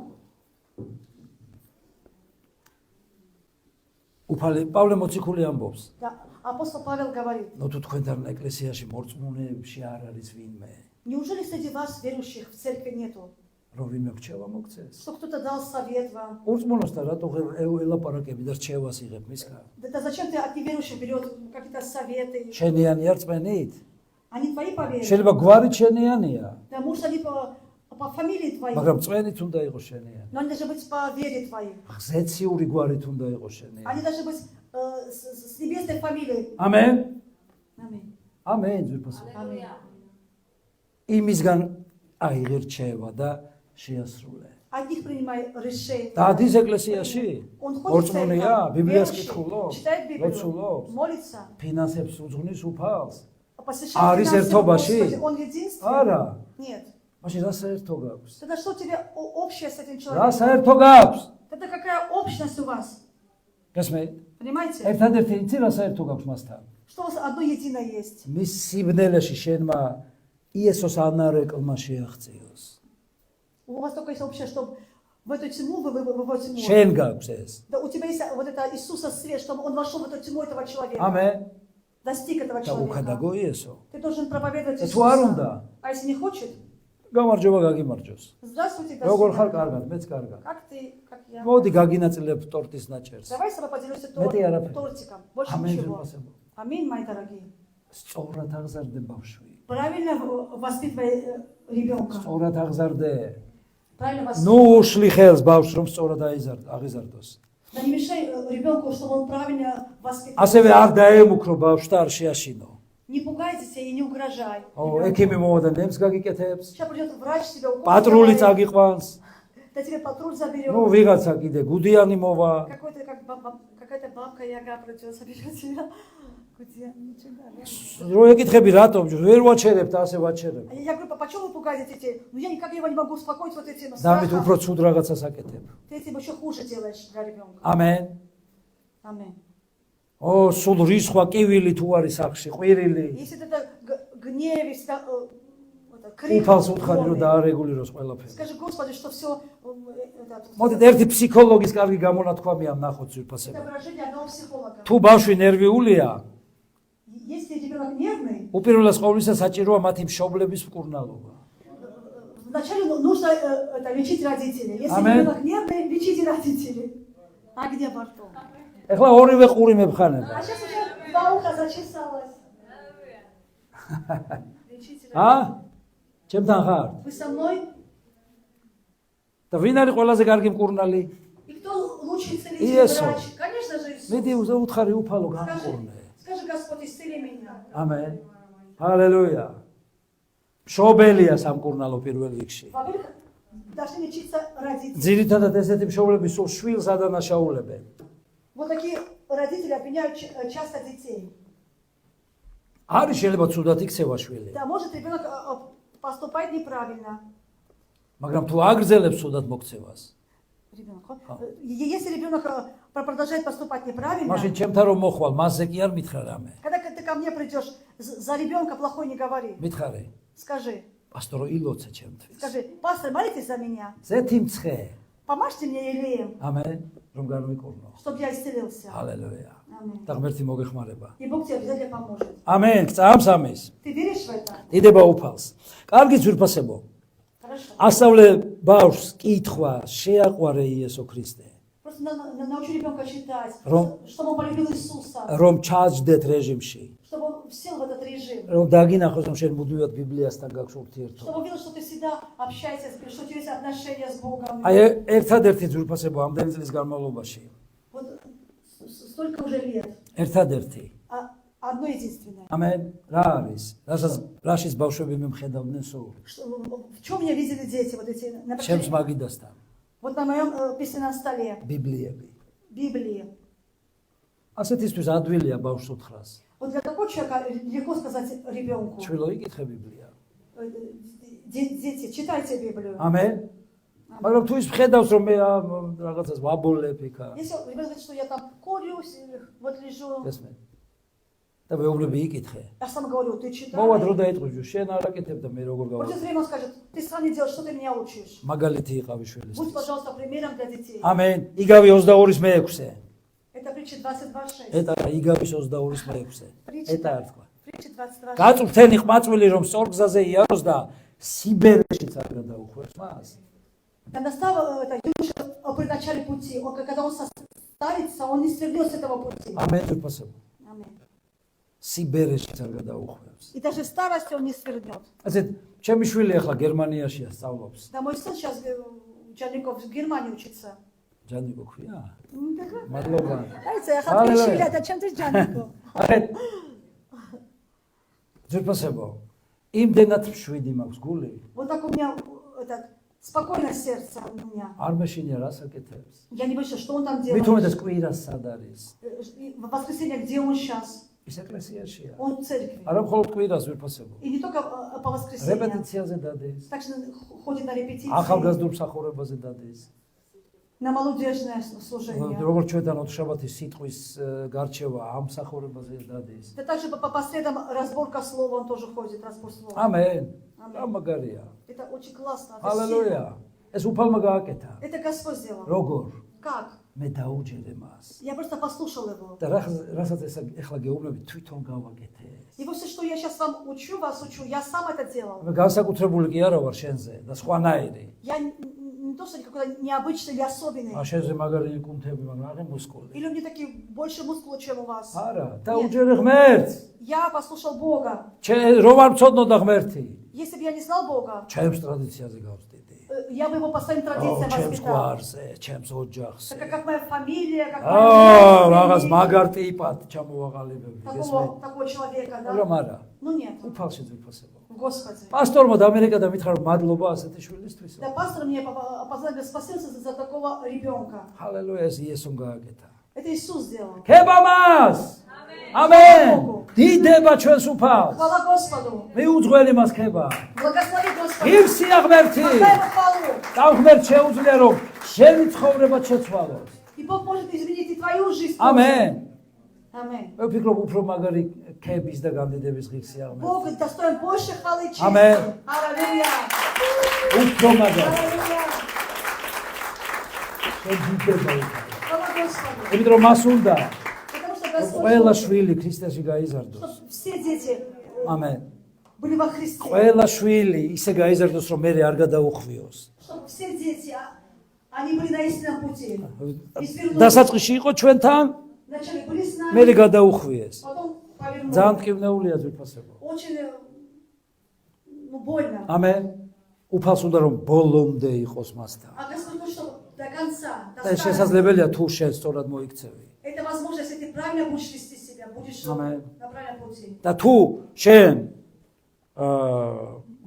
უფალი პავლე მოციქული ამბობს. Да, апостол Павел говорит, ნუ თუ თქვენთან ეკლესიაში მორწმუნეებში არ არის ვინმე, неужели среди вас, верующих, в церкви нету, რომ ვინმე რჩევა მოგცეს? что кто-то дал совет вам? მორწმუნოსთან რატო ელაპარაკები და რჩევას იღებ მისგან? Да зачем ты от неверующих берет какие-то советы? შენიანი არ წმენით? Они твои поверья? შეიძლება გვარი შენიანია, Да, может, они по фамилии твоей, მაგრამ წმენით უნდა იყოს შენიანი. но они должны быть по вере твоей. ღზეციური გვარით უნდა იყოს შენიანი. Они должны быть с небесной фамилией. ამენ. Аминь. ამენ ძვირფასო. Аминь. იმისგან აიღე რჩევა და შეასრულე. От них принимай решение. დადის ეკლესიაში? Он ходит в მორწმუნეა, церковь, ბიბლიას верующий, კითხულობს, читает Библию, ლოცულობს, молится, ფინანსებს უძღვნის უფალს. посвящает Арис финансам ერთობაში? Господи, он единственный? არა. Нет. მაშინ რა საერთო გაქვს? Тогда что у тебя общее с этим რა человеком? საერთო გაქვს? Тогда какая общность у вас? გასმე? Понимаете? ერთადერთი იცი რა საერთო გაქვს მასთან? Что у вас одно единое есть? მის სიბნელეში შენმა იესოს ანარეკლმა შეაღწიოს. У вас только есть общее, что в эту тьму вы в его тьму. შენ გაქვს ეს. Да у тебя есть вот это Иисуса свет, чтобы он вошел в эту тьму этого человека. ამენ. Достиг этого და უხადაგო человека. იესო. Ты должен проповедовать თუ არ უნდა, Иисуса. А если не хочет, გამარჯობა გაგიმარჯოს. здравствуйте, до როგორ ხარ свидания. კარგად, მეც კარგად. Как ты, как я? მოდი გაგინაწილებ ტორტის ნაჭერს. Давай с тобой поделюсь Მეტი არაფერი. тортиком. Больше ამენ ничего. ძვირფასებო. Аминь, мои дорогие. სწორად აღზარდე ბავშვი. Правильно воспитывай ребенка. სწორად აღზარდე. Правильно воспитывай. ნუ უშლი ხელს ბავშვს რომ სწორად აღიზარდოს. Да не мешай ребенку, чтобы он правильно воспитывал. ასევე არ დაემუქრო ბავშვს და არ შეაშინო. Не пугай детей и не угрожай. ექიმი მოვა და ნემს გაგიკეთებს. Сейчас придет врач, тебя укусит. პატრული წაგიყვანს. Да тебе патруль заберет. ნუ ვიღაცა კიდე გუდიანი моვა. Какой-то какая-то бабка Яга придет, заберет тебя. Где? Ничего. რო ეკითხები რატომ ვერ ვაჩერებთ ასე ვაჩერებ. Я говорю, почему вы пугаете детей? Ну я никак его не могу успокоить вот этим დამით страхом. უფრო ცუდ რაღაცას აკეთებ. Ты этим еще хуже делаешь для ребенка. ამენ. Аминь. სულ რისხვა კივილი თუ არის სახში, ყვირილი. Если ты это гневе, всегда крик, უფალს უთხარი რომ დაარეგულიროს ყველაფერი. скажи, Господи, что все მოდით ერთი ფსიქოლოგის კარგი გამონათქვამი ამ ნახოთ это ძვირფასება. выражение одного психолога. თუ ბავშვი ნერვიულია, Если ребенок нервный, უპირველეს ყოვლისა საჭიროა მათი მშობლების მკურნალობა. вначале нужно это, лечить родителей. Если Аминь. ребенок нервный, лечите родителей. А где бортом? ეხლა ორივე ყური მებხანება. А сейчас уже два уха зачесалось. Лечите родителей. ჩემთან ხარ? Вы со мной? და ვინ არის ყველაზე კარგი მკურნალი? И кто лучший целитель, Иисус. врач? Конечно же Иисус. მიდი უთხარი უფალო გამყურნე. Скажи, Господь, исцели меня. ამენ. ჰალელუია. მშობელია სამკურნალო პირველ რიგში. Во-первых, должны лечиться родители. ძირითადად ესეთი მშობლები სულ შვილს ადანაშაულებენ. Вот такие родители обвиняют часто детей. არის შეიძლება ცუდად იქცევა შვილი, Да, может ребенок поступает неправильно. მაგრამ თუ აგრძელებს ცუდად მოქცევას, Ребенок. Если ребенок продолжает поступать неправильно, მაშინ ჩემთან რომ მოხვალ, მასზე კი არ მითხრა რამე. когда ты ко мне придешь, за ребенка плохой не говори. მითხარე, Скажи, პასტორო ილოცე ჩემთვის. скажи, пастор, молитесь за меня. ზეთი მცხე, Помажьте мне елеем, ამენ, რომ განვიკურნო. чтобы я исцелился. ჰალელუია. Аминь. და ღმერთი მოგეხმარება. И Бог тебе обязательно поможет. ამენ, წამს ამის. Ты веришь в это? დიდება უფალს. კარგი ძვირფასებო. Хорошо. ასავლე ბავშვს კითხვა, შეაყვარე იესო ქრისტე. Просто научи ребенка читать, Ром- чтобы он полюбил Иисуса, რომ ჩაჯდეთ რეჟიმში. чтобы он сел в этот режим, რომ დაგინახოს, რომ შენ მუდმივად библиასთან გაქვს ურთიერთობა. чтобы увидел, что ты всегда общаешься, что у тебя есть отношения с Богом. აი ერთადერთი ძვირფასებო ამდენი წლის განმავლობაში. Вот столько уже лет. ერთადერთი. Одно единственное. ამენ, რა არის? რაშიც ბავშვები მემხედავდნენ სულ? В чем меня видели дети, вот эти, на ჩემს протяжении- მაგიდასთან. вот на моем письменном столе, ბიბლიები. Библии. ასეთისთვის ადვილია ბავშვს უთხრას. Вот для такого человека легко сказать ребенку, ჩვილო იკითხე ბიბლია. дети, читайте Библию. ამენ. მაგრამ თუ ის მხედავს რომ მე რაღაცას ვაბოლებ იქა. Если ребенок говорит, что я там курюсь, или вот лежу, ესმე. და მეუბნები იკითხე. я сам говорю, ты читай. მოვა დრო დაიწყო, შენ არ აკეთებ და მე როგორ Пройдет გავაკეთებ. время, он скажет, ты сам не делаешь, что ты меня учишь. მაგალითი იყავი Будь, შვილისთვის. пожалуйста, примером для детей. ამენ. იგავი 22-ის მე-6-ე. Это притча 22:6. ეტა იგავის 22-ის მე-6-ე. ეტა არ თქვა. Притча 22:6. გაწვრთენი ყმაწვილი რომ სწორ გზაზე იაროს და სიბერეშიც არ გადაუხვევს მას. Когда стал это юноша при начале пути, когда он состарится, он не свернет с этого пути. ამენ თვითფასებ. Аминь. სიბერეშიც არ გადაუხვევს. И даже в старости он не свернет. ასე ჩემი შვილი ახლა გერმანიაშია სწავლობს. Да, мой сын сейчас Джаников в Германии учится. ჯანიკო ქვია? Так, მადლობა. знаете, я Аллилуйя. хочу это, чем ты Джаников? აი თვითფასებო. იმდენად შვიდი მაქვს гули. Вот так у меня это спокойное сердце у меня. არ მეშინია რას აკეთებს. Я не боюсь, что он там მით делает. უმეტეს კვირას სად არის? В воскресенье, где он сейчас? ის ეკლესიაშია. Он в церкви. არა მხოლოდ კვირას ვირფასებო. И не только по воскресеньям. რეპეტიციაზე დადეს. Также ходит на репетиции, ახალგაზრდულ მსახურებაზე დადეს. на молодежное служение. როგორც ჩვენთან ოთხშაბათის სიტყვის გარჩევა ამ მსახურებაზე დადეს. Да также по средам разборка слова он тоже ходит, разбор слова. ამენ. Ამენ. რა მაგარია. Это очень классно. Это ჰალელუია. сильно. ეს უფალმა გააკეთა. Это Господь сделал. როგორ? Как? მე დაუჯერე მას. Я просто послушал его. და რასაც ეს ახლა გეუბნები თვითონ გავაკეთე. И вот все, что я сейчас вам учу, вас учу, я сам это делал. მე განსაკუთრებული კი არა ვარ შენზე და სხვანაირი. Я не то, что какой-то необычный или особенный. შენზე მაგარი კუნთები მაგრამ არა მუსკული. Или у меня такие больше мускулы, чем у вас. არა, დაუჯერე ღმერთს. Я послушал Бога. რომ არ მწოდნოდა ღმერთი. Если бы я не знал Бога, ჩემს ტრადიციაზე გავწდიდი. я бы его по своим традициям ჩემს воспитал. გვარზე, ჩემს ოჯახზე. Так как моя фамилия, как моя რაღაც семья, მაგარ ტიპად ჩამოვაყალიბებდი. такого человека, მაგრამ да? არა, Ну нет, უფალში ძვირფასება. в Господе. პასტორმა და ამერიკა და მითხრა რომ მადლობა ასეთი შვილისთვის. Да, пастор мне познал спасибо за такого ребенка. ჰალელუია, ეს იესომ გააკეთა. Это Иисус сделал. ქებამას! ამენ! დიდება ჩვენს უფალს. Хвала Господу. მიუძღველი მას ქება. Благослови Господа. ღირსია ღმერთი. Отдай ему хвалу. და ღმერთ შეუძლია რომ შენი ცხოვრება შეცვალოს. И Бог может изменить и твою жизнь. ამენ. Аминь. მე ვფიქრობ უფრო მაგარი ქების და გამდიდების ღირსია ღმერთი. Бог достоин больше хвалы и чести. Аминь. Аллилуйя. უფრო მაგარი. Аллилуйя. შედიდება იქ. Хвала Господу. იმიტომ რომ მას უნდა Потому что Господь ყველა хочет, შვილი ქრისტეში გაიზარდოს. чтобы все дети ამენ. были во Христе. ყველა შვილი ისე გაიზარდოს რომ მე არ გადაუხვიოს. Чтобы все дети, они были на истинном пути. И свернули. დასაწყისში იყო ჩვენთან, Вначале были с მე нами, გადაუხვიეს. потом повернули. ძალიან მტკივნეულია ძვირფასება. Очень больно. ამენ. უფალს უნდა რომ ბოლომდე იყოს მასთან. А Господь хочет, чтобы до конца, до და ეს старости. შესაძლებელია თუ შენ სწორად მოიქცევი. Это возможно, если ты правильно будешь вести себя, будешь Аминь. на правильном пути. და თუ შენ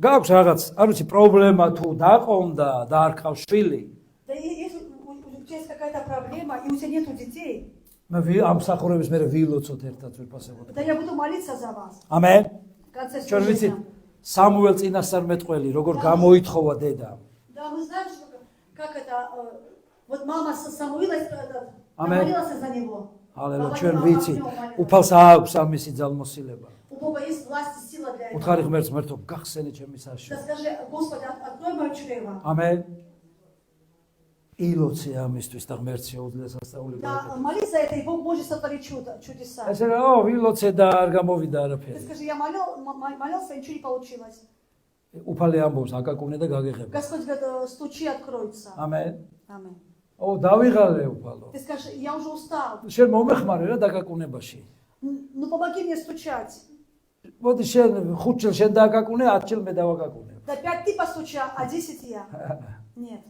გაქვს რაღაც, არ ვიცი, პრობლემა თუ დაყონდა და არ ყავს შვილი, Да и если у тебя есть какая-то проблема, и у тебя нету детей, მე ამ მსახურების მერე ვილოცოთ ერთად ძვირფასებოდ. да я буду молиться за вас. ამენ. В конце ჩვენ ვიცით служения. სამუელ წინასწარმეტყველი როგორ გამოითხოვა დედა. Да, мы знаем, что, как это, вот мама Самуила Аминь. молилась за него. ჰალელუია, Баба ჩვენ Баба ვიცით, Баба молилась. უფალს აქვს ამისი ძალმოსილება. У Бога есть власть и сила для этого. უთხარი ღმერთს ღმერთო, გახსენე ჩემი საშო. Да скажи, Господи, открой мое чрево. ამენ. ილოცე ამისთვის და ღმერთს შეუძლია სასწაული Да, გააკეთოს. молись за это, и Бог может сотворить чудеса. ესე რა, ვილოცე და არ გამოვიდა Ты არაფერი. скажи, я молился, ничего не получилось. უფალი ამბობს, აკაკუნე და გაგეხება. Господь говорит, стучи, откроется. ამენ. Аминь. დავიღალე უფალო. Ты скажешь, я уже устал. შენ მომეხმარე რა დაკაკუნებაში. Ну помоги мне стучать. მოდი შენ 5 წელს შენ დააკაკუნე, 10 წელს მე დავაკაკუნე. Да 5 ты постуча, а 10 я. Нет.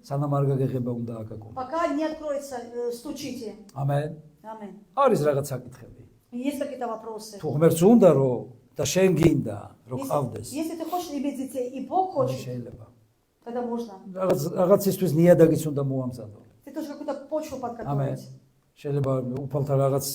სანამ არ გაგეხება უნდა აკაკუნე. Пока не откроется, стучите. ამენ. Аминь. არის რაღაც საკითხები. Есть какие-то вопросы? თუ ღმერთს უნდა რომ და შენ გინდა რომ ყავდეს. Если ты хочешь иметь детей, и Бог хочет, შეიძლება. тогда можно. რაღაცისთვის ნიადაგიც უნდა მოამზადო. Ты тоже какую-то почву ამენ. подготовить. შეიძლება უფალთან რაღაც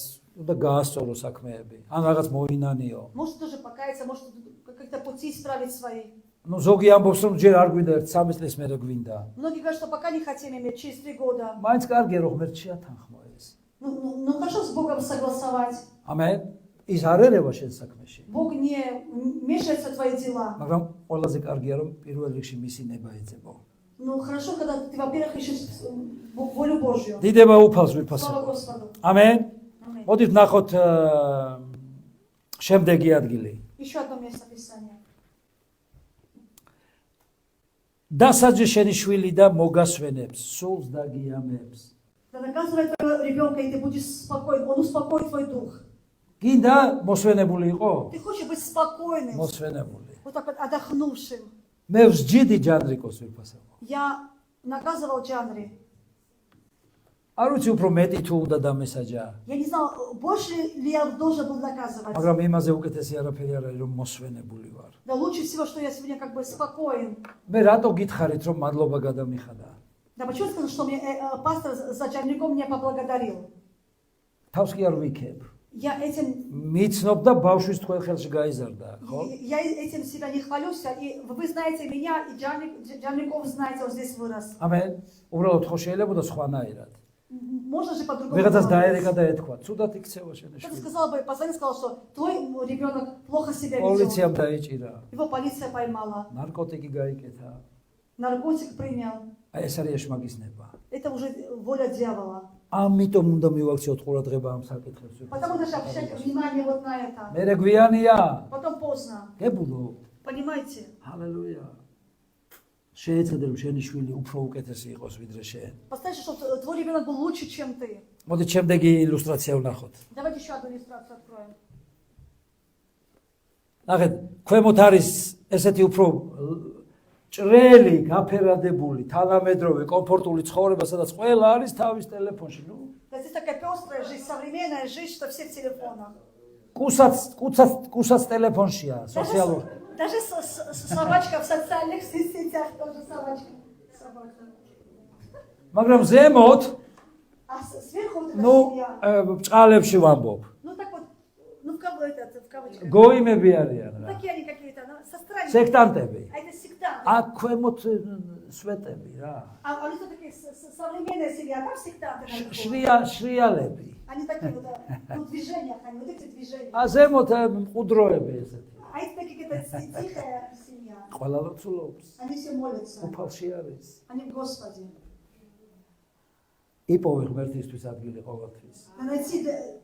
უნდა გაასწორო საქმეები. ან რაღაც მოინანიო. Может тоже покаяться, может как-то пути исправить свои. ну ზოგი ამბობს რომ ჯერ არ გვინდა 3 წლის მერე გვინდა. Многие говорят, что пока не хотим иметь, через 3 года. მაინც კარგია რომ ღმერთს შეათანხმო ეს. Ну хорошо с Богом согласовать. ამენ. ის არ ერევა შენ საქმეში. Бог не мешается в твои дела. მაგრამ ყველაზე კარგია რომ პირველ რიგში მისი ნება ეძებო. Ну хорошо, когда ты, во-первых, ищешь волю Божью. დიდება უფალს Слава ვიფასებო. Господу. ამენ. Аминь. მოდით ნახოთ შემდეგი ადგილი. Еще одно место Писания. დასაჯე შენი შვილი და მოგასვენებს, სულს დაგიამებს. Да наказывай твоего ребенка, и ты будешь спокоен. Он успокоит твой дух. გინდა მოსვენებული იყო? Ты хочешь быть спокойным, მოსვენებული. вот так вот отдохнувшим. მე ვსჯიდი ჯანდრიკოს ვიფასებო. Я наказывал Джанри. არ ვიცი უფრო მეტი თუ უნდა დამესაჯა. Я не знал, больше ли я должен был наказывать. მაგრამ იმაზე უკეთესი არაფერი არ არის რომ მოსვენებული ვარ. Да лучше всего, что я сегодня как бы спокоен. მე რატო გითხარით რომ მადლობა გადამიხადა? Да почему сказал, что мне пастор за Джанриком меня поблагодарил? თავს კი არ ვიქებ. Я этим მიცნობ და ბავშვის თქვენ ხელში გაიზარდა, ხო? я этим себя не хвалюсь, и вы знаете меня, и Джанриков знаете, он здесь вырос. ამენ. უბრალოდ ხო შეიძლება და სხვანაირად. Можно же по-другому. ვიღაცას говорить. დაერეკა და ეთქვა, цудად იქცევა შენი Кто-то შვილი. сказал бы, позвонил, сказал, что твой ребенок плохо себя ведет. პოლიციამ დაიჭირა, Его полиция поймала, ნარკოტიკი გაიკეთა. наркотик принял. აი ეს არის ეშმაკის ნება. Это уже воля дьявола. ამიტომ უნდა მივაქციოთ ყურადღება ამ საკითხებს. Потому что обращать внимание вот на это. მერე გვიანია. Потом поздно. გებულო. Понимаете? ჰალელუია. შეეცადე რომ შენი შვილი უფრო უკეთესი იყოს ვიდრე შენ. Представьте, что твой ребенок был лучше, чем ты. მოდით შემდეგი ილუსტრაცია ვნახოთ. Давайте еще одну иллюстрацию откроем. ნახეთ, ქვემოთ არის ესეთი უფრო ჭრელი, გაფერადებული, თანამედროვე, კომფორტული ცხოვრება, სადაც ყველა არის თავის ტელეფონში. ნუ Здесь такая пестрая жизнь, современная жизнь, что все в телефонах. კუსაც ტელეფონშია, სოციალურ. Даже собачка в социальных сетях тоже собачка. Собака. მაგრამ ზემოთ, А сверху вот эта ნუ семья. ბჭყალებში ვამბობ. Ну так вот, ну в кавычках. გოიმები არიან რა. Такие они какие-то, ну, со странами. სექტანტები. А это сектанты. აქ ქვემოთ სვეტები რა. А они что такие, современная семья, а там сектанты. შრიალები. Они такие вот, в движениях, они вот эти движения. ა ზემოთ მყუდროები ესეთი. А это такие какая-то тихая семья. ყველა ლოცულობს. Они все молятся. უფალში არის. Они в Господе. იპოვე ღმერთისთვის ადგილი ყოველთვის.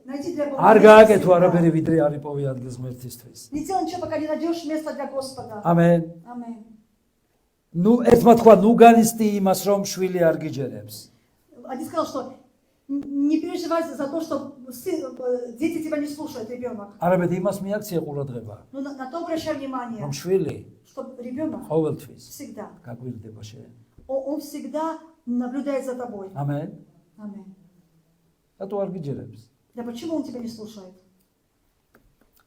Найти для Бога. არ გააკეთო არაფერი ვიდრე არ იპოვე ადგილს ღმერთისთვის. Не делай ничего, пока не найдешь место для Господа. ამენ. Аминь. ნუ ერთმა თქვა ნუ განიცდი იმას რომ შვილი არ გიჯერებს. Один сказал, что не переживай за то, что дети тебя не слушают, ребенок. არამედ იმას მიაქცია ყურადღება Но на то обращай внимание, რომ შვილი что ребенок ყოველთვის всегда, გაგვირდება შენ. он всегда наблюдает за тобой. ამენ. Аминь. რატო არ გიჯერებს? Да почему он тебя не слушает?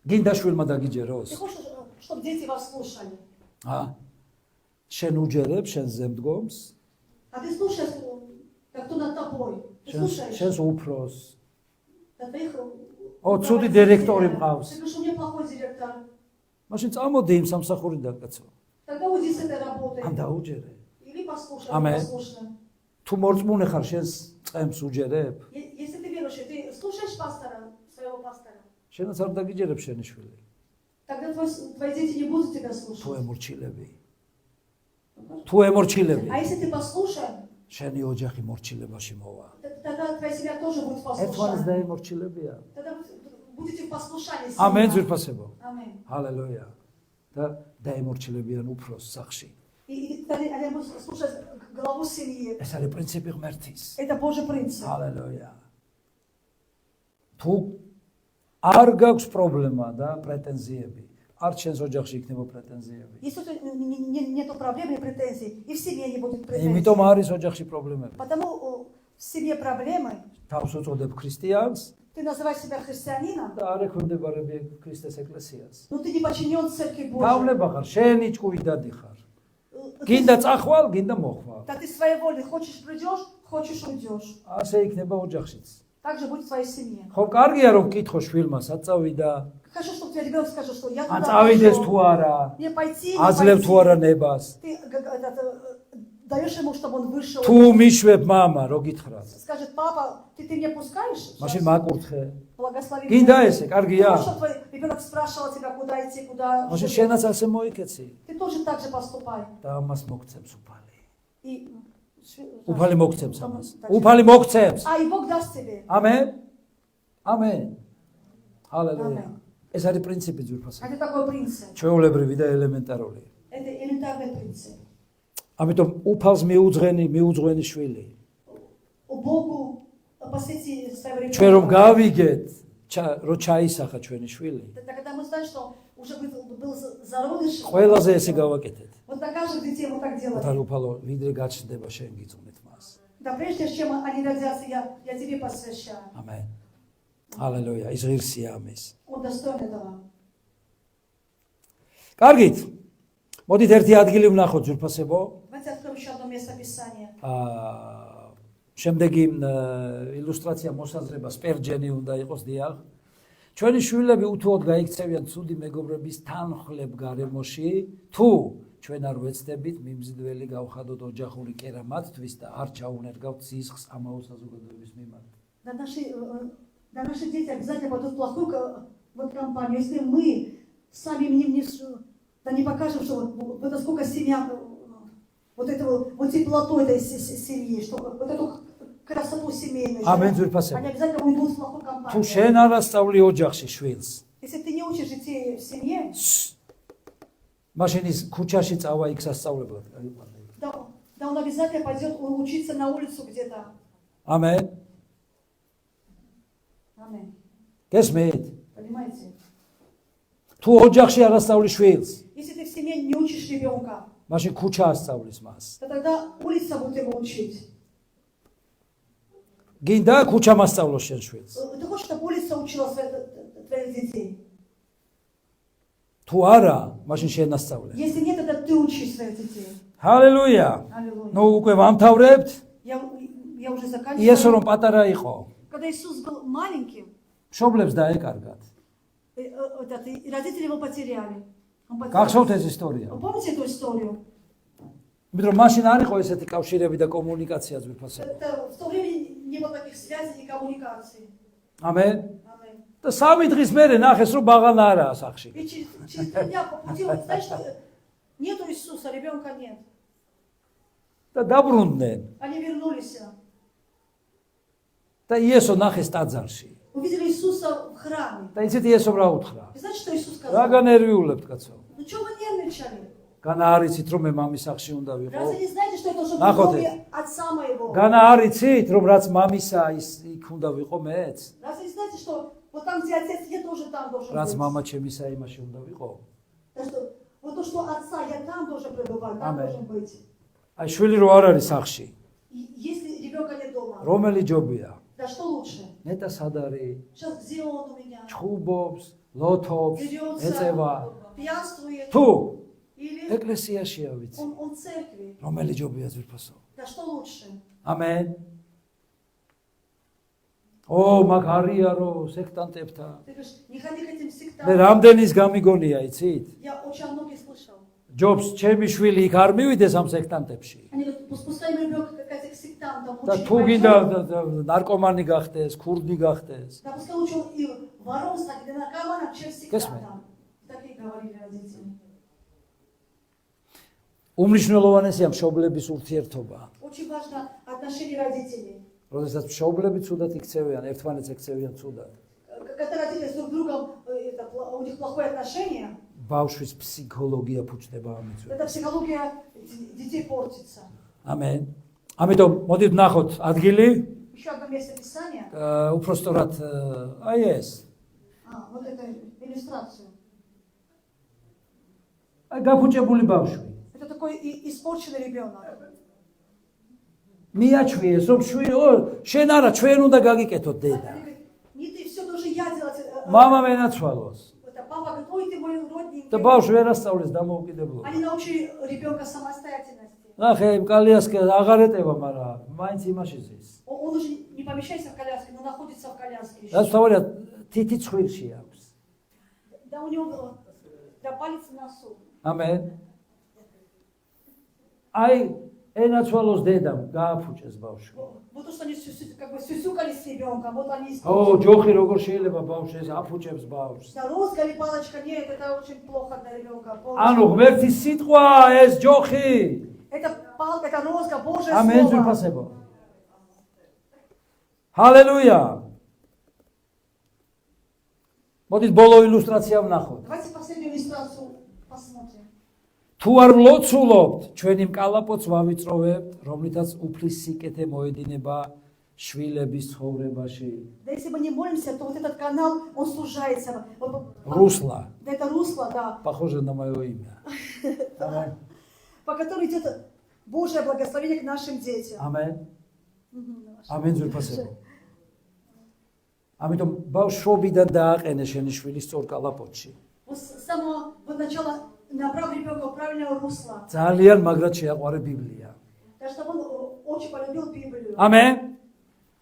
გინდა შვილმა დაგიჯეროს? Ты хочешь, чтобы дети вас слушали? შენ უჯერებ შენ ზემდგომს? А ты слушаешь, как кто над тобой. Ты слушаешь. შენს უფროს. Да твоих... ცუდი დირექტორი მყავს. Ты говоришь, у меня плохой директор. მაშინ წამოდი იმ სამსახურიდან კაცო. Тогда уйди с этой работы. ან დაუჯერე. Или послушай, Аминь. послушай. თუ მორწმუნე ხარ შენს წემს უჯერებ? Если ты верующий, ты слушаешь пастора, своего пастора, შენაც არ დაგიჯერებ შენი შვილი. тогда твои дети не будут тебя თუ слушать. ემორჩილები. თუ ემორჩილები. А если ты послушай, შენი ოჯახი მორჩილებაში მოვა. Тогда твоя семья тоже будет ერთმანეთს послушна. დაემორჩილებიან. Тогда будете в послушании. ამენ ძვირფასებო. Аминь. ჰალელუია. და დაემორჩილებიან უფროს სახში. И они будут слушать главу семьи. ეს არის პრინციპი ღმერთის. Это Божий принцип. ჰალელუია. თუ არ გაქვს პრობლემა და პრეტენზიები, არ ჩვენს ოჯახში იქნება პრეტენზიები. Если тут нету проблем и претензий, и в семье не будет претензий. იმიტომ არის ოჯახში პრობლემები. Потому в семье проблемы, თავს უწოდებ ქრისტიანს ты называешь себя христианином, და არ ექვემდებარები ქრისტეს ეკლესიას. но ты не подчинен церкви Божьей. დავლება ხარ, შენი ჭკუიდადი ხარ. გინდა წახვალ, гинდა მოხვალ. Так ты своей волей хочешь придешь, хочешь уйдешь. ასე იქნება ოჯახშიც. Так же будет в твоей семье. ხო, კარგია რომ გკითხო შვილმა, საწავიდა, Хорошо, что твой ребенок скажет, что я ან туда წავიდეს თუ пошел. არა, Мне пойти, не აძლევ თუ არა пойти. ნებას. Ты даешь ему, чтобы он вышел. თუ მიშვებ мама, რო გითხრათ. Скажет, папа, ты меня пускаешь? მაშინ Сейчас მაკურთხე. Благослови გინდა меня. ესე, კარგია? Потому что твой ребенок спрашивал тебя, куда идти, куда. მაშინ что შენაც ასე მოიქეცი Ты тоже так же поступай. და ამას მოგცემს უფალი. И... უფალი მოგცემს ამას. უფალი მოგცემს. А и Бог даст тебе. ამენ. ამენ. ჰალელუია. Ამენ. ეს არის პრინციპი ძვირფასი. Это такой принцип. ჩვეულებრივი და ელემენტარული. Это элементарный принцип. ამიტომ უფალს მიუძღვენი შვილი. Богу посвяти своего ჩვენ რომ ребенка. გავიგეთ, რომ ჩაისახა ჩვენი შვილი, Когда мы знаем, что уже был зародыш, ყველაზე ესე გავაკეთეთ. вот на каждых детей вот так делать. თან უფალო, ვიდრე გაჩნდება შენ გიწვნით მას. Да прежде чем они родятся, я тебе посвящаю. ამენ. ჰალელუია, ის ღირსია ამის. Он достоин этого. კარგით. მოდით ერთი ადგილი ვნახოთ ძვირფასებო. Давайте откроем еще одно место Писания. შემდეგი ილუსტრაცია მოსაზრება სპერჯენი უნდა იყოს დიახ. ჩვენი შვილები უთუოდ გაიქცევიან ცუდი მეგობრების თანხლებ გარემოში, თუ ჩვენ არ ვეცდებით მიმზიდველი გავხადოთ ოჯახური კერა მათთვის და არ ჩაუნერგავთ სისხლს ამავე საზოგადოების მიმართ. Да наши дети обязательно пойдут в плохую вот компанию. Если мы сами не покажем, что вот насколько семья, вот этого, вот теплоту этой семьи, что вот эту красоту семейную, Аминь, ძვირფასებო. они обязательно уйдут в плохую თუ компанию. შენ არ ასწავლი ოჯახში შვილს, Если ты не учишь детей в семье, მაშინ ის ქუჩაში წავა იქ სასწავლებლად. да он обязательно пойдет учиться на улицу где-то. ამენ. Аминь. გესმით? Понимаете? თუ ოჯახში არ ასწავლი შვილს, Если ты в семье не учишь ребенка, მაშინ ქუჩა ასწავლის მას. то тогда улица будет его учить. გინდა ქუჩა მასწავლოს შენ შვილს. Ты хочешь, чтобы улица учила твоих детей? თუ არა, მაშინ შენ ასწავლე. Если нет, тогда ты учи своих детей. ჰალელუია. Аллилуйя. ნუ უკვე ვამთავრებთ. Я уже იესო რომ заканчиваю. პატარა იყო, Когда Иисус был маленьким, მშობლებს დაეკარგათ. и родители его потеряли. გახსოვთ ეს ისტორია? Вы помните эту историю? იმიტომ რომ მაშინ არ იყო ესეთი კავშირები და კომუნიკაცია ძვირფასებო. В то время не было таких связей и коммуникаций. ამენ. Аминь. და 3 დღის მერე ნახეს რომ ბაღანა არაა სახში. И через 3 дня по пути, вот, знаешь, что нету Иисуса, ребенка нет. და დაბრუნდნენ. Они вернулись. და იესო ნახეს ტაძარში. Увидели Иисуса в храме. და იცით იესო რა უთხრა? И знаете, что Иисус რა сказал? განერვიულებთ кაცო? Ну что вы нервничали? განა არ იცით რომ მე მამის სახში უნდა ვიყო? Разве не знаете, что это уже в Нахотет. доме отца моего? განა არ იცით რომ რაც მამისა ის იქ უნდა ვიყო მეც? Разве не знаете, что вот там, где отец, я тоже там должен რაც быть? мама ჩემისა იმაში უნდა ვიყო? Так что вот то, что отца, я там должен пребывать, там Аминь. должен быть. აი შვილი რო არ არის სახში, И если ребенка нет дома, რომელი ჯობია? да что лучше? ნეტა სად არის? Сейчас где он у меня? ჩხუბობს, ლოთობს, Дерется, ეწევა. пьянствует, თუ или ეკლესიაშია ვიცი, он в церкви. რომელი ჯობია ძვირფასო? Да что лучше? ამენ. ო, მაგ არია რო სექტანტებთან. Ты говоришь, не ходи к этим მე сектантам. რამდენის გამიგონია, იცით? Я очень о многих слышал. ჯობს ჩემი შვილი იქ არ მივიდეს ამ сектантებში. Они говорят, пускай ребенка к этим сектантам და лучше თუ не გინდა пойдет. ნარკომანი გახდეს, ქურდი гахდეს. Да пускай лучше он и вором станет, и наркоманом, чем Косме. сектантом. Так и говорили родители. უმნიშვნელოვანესია მშობლების ურთიერთობა. Очень важно отношения родителей. როდესაც მშობლები ცუდად იქცევიან, ერთმანეთს ექცევიან цудად. Когда родители с друг другом, у них плохое отношение, ბავშვის ფსიქოლოგია ფუჭდება ამით. эта психология детей портится. ამენ. ამიტომ მოდით ვნახოთ ადგილი, Еще одно место Писания, უფრო სწორად აი ეს. вот эту иллюстрацию. აი გაფუჭებული ბავშვი. Это такой испорченный ребенок. მიაჩვიეს რომ შენ არა ჩვენ უნდა გაგიკეთოთ დედა. Не ты, все должен я делать. მამა მენაცვალოს. Это папа говорит, ой, ты мой родненький. და ბავშვი ვერ ასწავლეს დამოუკიდებლობა. Они научили ребенка самостоятельности. ნახე, კალიასკე აღარ ეტევა, მაგრამ მაინც იმაში ზის. Он уже не помещается в коляске, но находится в коляске еще. რაც თავია თითი ცხვირში აქვს. Да у него да палец в носу. ამენ. აი ენაცვალოს დედამ გააფუჭეს ბავშვი. Вот то, что они как бы сюсюкали с ребенком, вот они ო, ჯოხი როგორ შეიძლება ბავშვს ეს აფუჭებს бавშვს. Да, розга или палочка, нет, это очень плохо для ребенка. ანუ ღმერთი სიტყვა ეს ჯოხი. Это палка, это розга, Божье ამენ слово. ზურფასებო. ჰალელუია. მოდით ბოლო ილუსტრაცია ვნახოთ. Давайте последнюю иллюстрацию посмотрим. თუ არ მლოცულობთ, ჩვენი მკალაპოც ვავიწროვებთ, რომლითაც უფლის სიკეთე მოედინება შვილების ცხოვრებაში. Да если мы не молимся, то вот этот канал, он сужается. Русло. Это русло, да, Похоже на мое имя. Амин. по которому идет Божье благословение к нашим детям. Амин. Амин ზურფასებო. ამიტომ ბავშვობიდან დააყენე შენი შვილი სწორ კალაპოტში. Вот с самого начала направь ребенка в правильное русло. ძალიან მაგრად შეაყვარე ბიბლია. Так что он очень полюбил Библию. ამენ.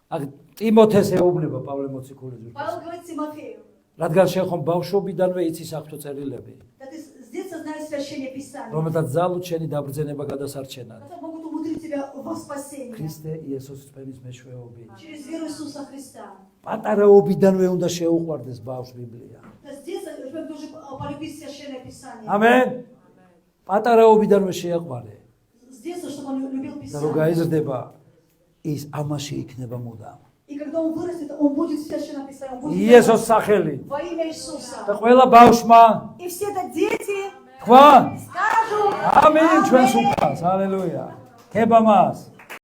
აქ ტიმოთეს ეუბნება პავლე მოციქული ზურფასებო. Павел говорит Тимофею, რადგან შენ ხომ ბავშვობიდანვე იცი საღვთო წერილები, да ты с детства знаешь священное Писание, რომელთაც ძალუთ შენი დაბრწენება გადასარჩენად. которые могут умудрить тебя во спасение ქრისტე იესოს წვენის მეშვეობით. через веру Иисуса Христа. პატარაობიდანვე უნდა შეუყვარდეს ბავშვს ბიბლია. Да с детства ребенок должен полюбить священное Писание. ამენ. პატარაობიდანვე შეაყვარე. С детства, чтобы он любил და რო Писание. გაიზრდება, ის ამაში იქნება მუდამ. И когда он вырастет, он будет священное Писание. Он будет იესოს სახელი. во имя Иисуса. და ყველა ბავშვმა И все это дети თქვა скажут ამინ ჩვენს უფალს. ჰალელუია. ქება მას.